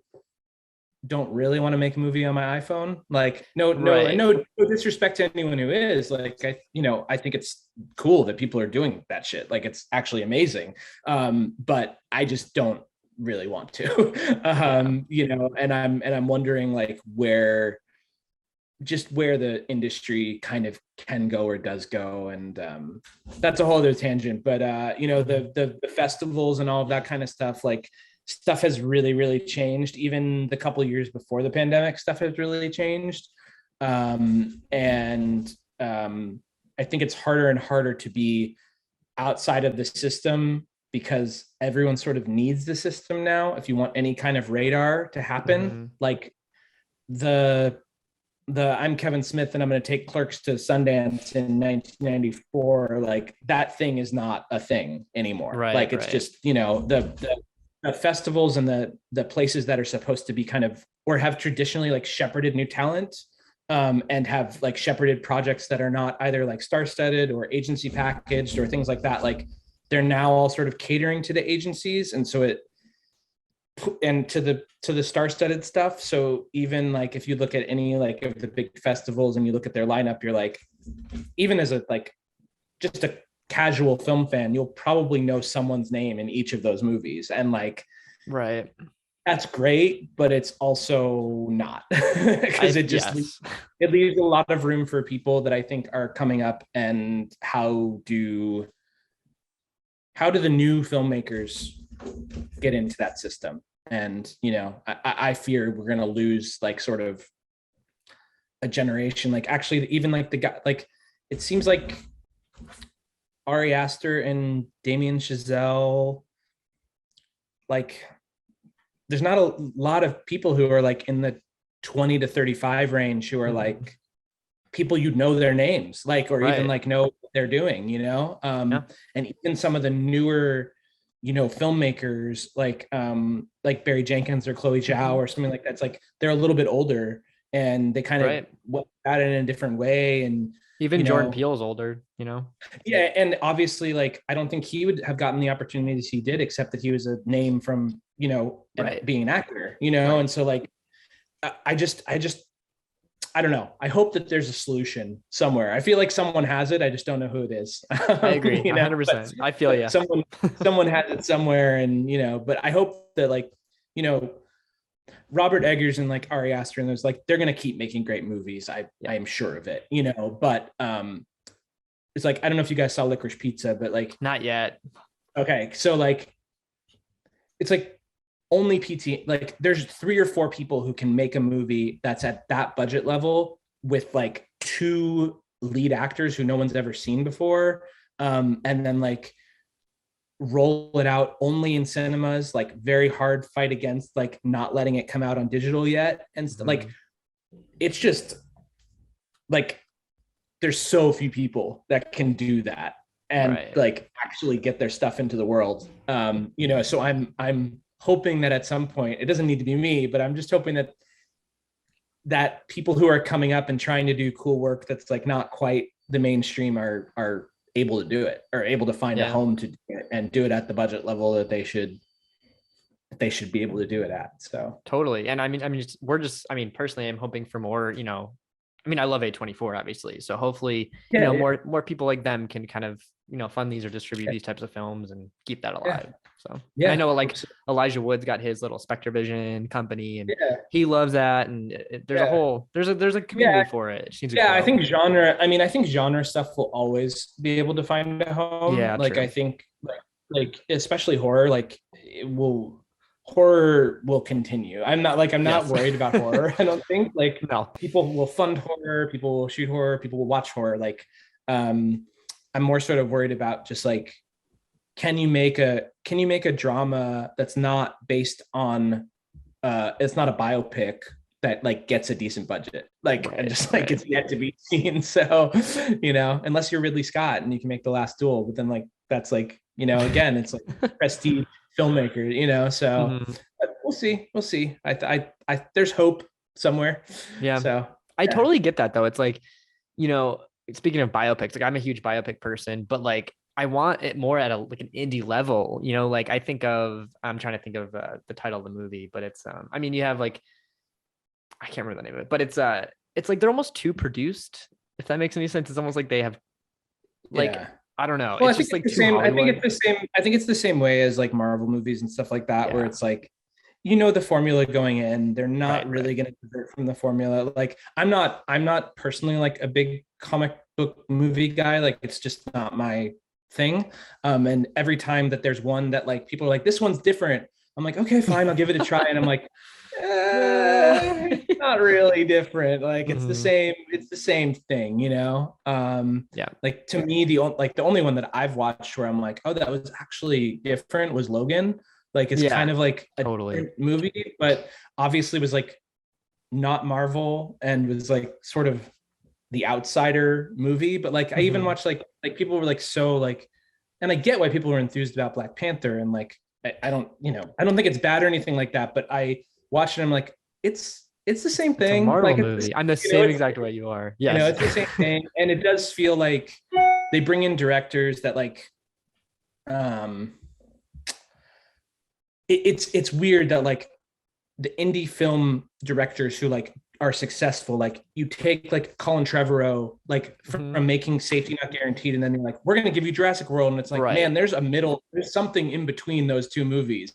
don't really want to make a movie on my iPhone. Like no disrespect to anyone who is. Like I think it's cool that people are doing that shit. Like it's actually amazing. But I just don't really want to. You know, and I'm wondering like where the industry kind of can go or does go, and that's a whole other tangent. But you know, the festivals and all of that kind of stuff, like stuff has really changed. Even the couple of years before the pandemic, stuff has really changed, and I think it's harder and harder to be outside of the system because everyone sort of needs the system now if you want any kind of radar to happen. Like the I'm Kevin Smith and I'm going to take Clerks to Sundance in 1994. Like that thing is not a thing anymore. Like it's just, you know, the festivals and the places that are supposed to be kind of, or have traditionally like shepherded new talent, and have like shepherded projects that are not either like star-studded or agency packaged or things like that. Like they're now all sort of catering to the agencies. And so and to the star-studded stuff. So even like if you look at any like of the big festivals and you look at their lineup, you're like, even as a like just a casual film fan, you'll probably know someone's name in each of those movies. And like that's great, but it's also not, because it leaves a lot of room for people that I think are coming up. And how do the new filmmakers get into that system? And you know, I fear we're going to lose like sort of a generation. Like actually even like the guy, like it seems like Ari Aster and Damien Chazelle, like there's not a lot of people who are like in the 20 to 35 range who are like people you'd know their names, like, or even like know what they're doing, you know. And even some of the newer, you know, filmmakers like Barry Jenkins or Chloe Zhao or something like that. It's like they're a little bit older and they kind of went at it in a different way. And even Jordan Peele's older, you know. Yeah, and obviously, like I don't think he would have gotten the opportunities he did, except that he was a name from, you know, being an actor, you know. And so like I don't know. I hope that there's a solution somewhere. I feel like someone has it. I just don't know who it is. I agree. 100%. I feel you. Someone has it somewhere, and you know. But I hope that like, you know, Robert Eggers and like Ari Aster and those, like they're gonna keep making great movies. I am sure of it. You know, but it's like I don't know if you guys saw Licorice Pizza, but like not yet. Okay, so like it's like only PT, like there's 3 or 4 people who can make a movie that's at that budget level with like 2 lead actors who no one's ever seen before, and then like roll it out only in cinemas, like very hard fight against like not letting it come out on digital yet, and like it's just like there's so few people that can do that and like actually get their stuff into the world. You know, so I'm hoping that at some point, it doesn't need to be me, but I'm just hoping that people who are coming up and trying to do cool work that's like not quite the mainstream are able to do it, or able to find a home to do it and do it at the budget level that they should be able to do it at. So totally. And I mean, personally, I'm hoping for more, I love A24 obviously. So hopefully, more people like them can kind of, fund these or distribute these types of films and keep that alive. So I know like Elijah Wood's got his little Spectre Vision company, and he loves that. And there's a community for it. It seems to grow. I think genre stuff will always be able to find a home. Yeah, like true. I think like especially horror, like horror will continue. I'm not worried about horror. I don't think like people will fund horror, people will shoot horror, people will watch horror. Like I'm more sort of worried about just like, can you make a drama that's not based on it's not a biopic that like gets a decent budget, like it's yet to be seen. So unless you're Ridley Scott and you can make The Last Duel, but then like that's like again it's like prestige filmmaker, so but we'll see. I there's hope somewhere. So I totally get that though. It's like, speaking of biopics, like I'm a huge biopic person, but like I want it more at an indie level, like I'm trying to think of the title of the movie, but it's you have like, I can't remember the name of it, but it's like they're almost too produced, if that makes any sense. It's almost like they have like I don't know. Well, it's just like too Hollywood. I think it's the same way as like Marvel movies and stuff like that, where it's like, the formula going in, they're not really going to divert from the formula. Like I'm not personally like a big comic book movie guy. Like it's just not my thing. And every time that there's one that like people are like, this one's different, I'm like, okay, fine, I'll give it a try. And I'm like, it's not really different. Like it's the same thing, like to me, the only one that I've watched where I'm like, oh, that was actually different was Logan. Like it's kind of like a different movie, but obviously was like not Marvel and was like sort of the outsider movie. But like I even watched like people were like so like, and I get why people were enthused about Black Panther, and like I don't think it's bad or anything like that, but I watched it and I'm like, it's the same thing. It's a Marvel like movie. I'm the same exact way you are. Yes. It's the same thing. And it does feel like they bring in directors that like it's weird that like the indie film directors who like are successful, like you take like Colin Trevorrow like from making Safety Not Guaranteed, and then you're like, we're going to give you Jurassic World, and it's like, man, there's something in between those two movies,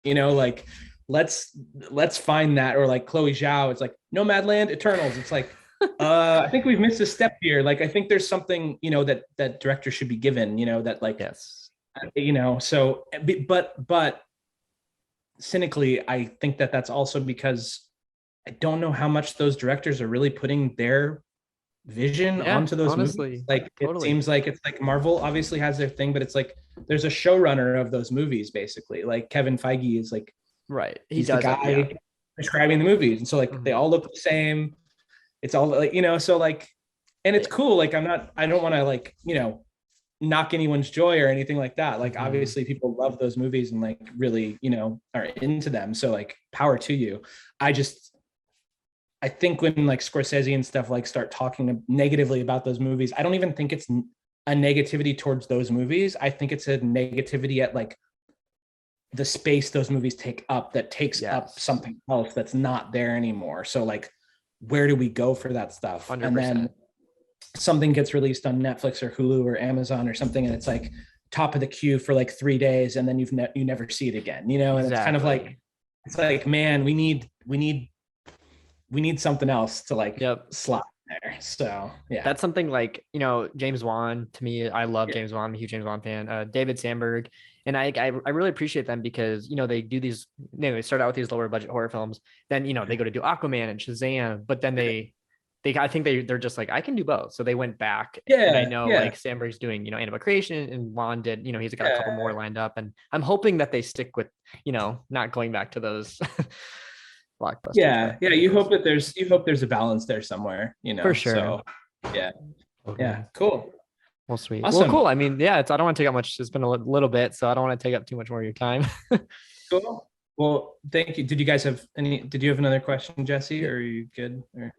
like let's find that. Or like Chloe Zhao, it's like Nomadland, Eternals, it's like I think we've missed a step here. Like I think there's something that director should be given, that like so but cynically, I think that's also because I don't know how much those directors are really putting their vision onto those movies. Like it seems like it's like Marvel obviously has their thing, but it's like there's a showrunner of those movies basically. Like Kevin Feige is like he's the guy describing the movies, and so like they all look the same. It's all like so like, and it's cool. Like I don't want to like knock anyone's joy or anything like that. Like obviously people love those movies and like really are into them, so like power to you. I think when like Scorsese and stuff like start talking negatively about those movies, I don't even think it's a negativity towards those movies. I think it's a negativity at like the space those movies take up, that takes up something else that's not there anymore. So like, where do we go for that stuff? 100%. And then something gets released on Netflix or Hulu or Amazon or something, and it's like top of the queue for like 3 days, and then you never see it again, and it's kind of like, it's like, man, we need something else to like slot there. So that's something like James Wan. To me, I love James Wan. I'm a huge James Wan fan. David Sandberg, and I really appreciate them because they do these. They start out with these lower budget horror films, then they go to do Aquaman and Shazam, but then I think they're just like, I can do both. So they went back. And I know like Sandberg's doing Annabelle Creation, and Wan did he's got a couple more lined up, and I'm hoping that they stick with not going back to those. Blockbuster. You hope there's a balance there somewhere, for sure. So cool. Well, sweet. Awesome. Well, cool. I mean, I don't want to take up much. It's been a little bit, so I don't want to take up too much more of your time. Cool. Well, thank you. Did you have another question, Jesse, or are you good? Or?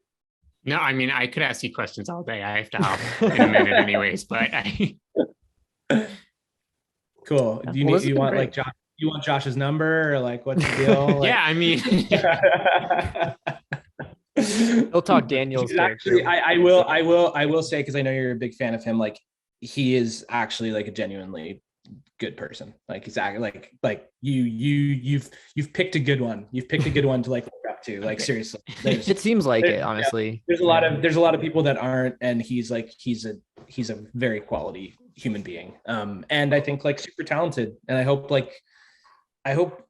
No, I mean, I could ask you questions all day. I have to hop in a minute anyways, but Cool. Do you Well, this has you been want great. like Josh? You want Josh's number, or like what's the deal? Like, Yeah, I mean, He'll talk Daniel's Actually, character. I will say, because I know you're a big fan of him, like he is actually like a genuinely good person. Like he's like you've picked a good one. You've picked a good one to like look up to. Like seriously, It seems like it, yeah, honestly. there's a lot of people that aren't, and he's a very quality human being. And I think like super talented, and I hope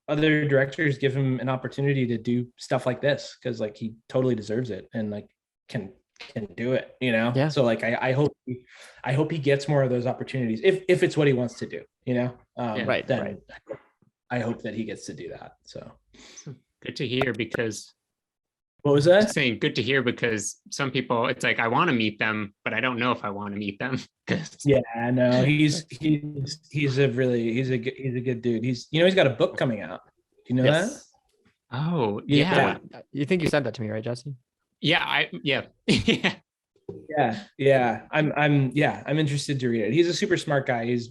other directors give him an opportunity to do stuff like this, because like he totally deserves it, and like can do it, you know? Yeah. So like I hope he gets more of those opportunities if it's what he wants to do, you know? Right, Then right. I hope that he gets to do that. So good to hear, because what was that? saying good to hear, because some people, it's like I want to meet them, but I don't know if I want to meet them. Yeah, no, he's a good dude. He's got a book coming out. Do you know that? Oh, Yeah. yeah. You think you sent that to me, right, Jesse? Yeah, yeah. Yeah. I'm interested to read it. He's a super smart guy. He's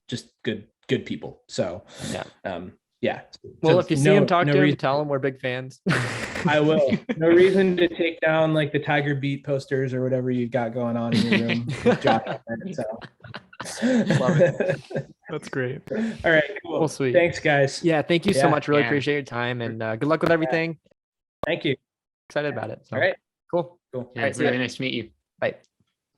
just good people. So yeah. Well, So if you see him, talk to him, reason, tell him we're big fans. I will. No reason to take down like the Tiger Beat posters or whatever you've got going on in your room. Love it. That's great. All right, cool. Well, sweet. Thanks, guys. Yeah, thank you so much. Really Yeah. appreciate your time, and good luck with everything. Thank you. Excited about it. So. All right. Cool. Cool. Yeah, All right, it's see ya. really nice to meet you. Bye.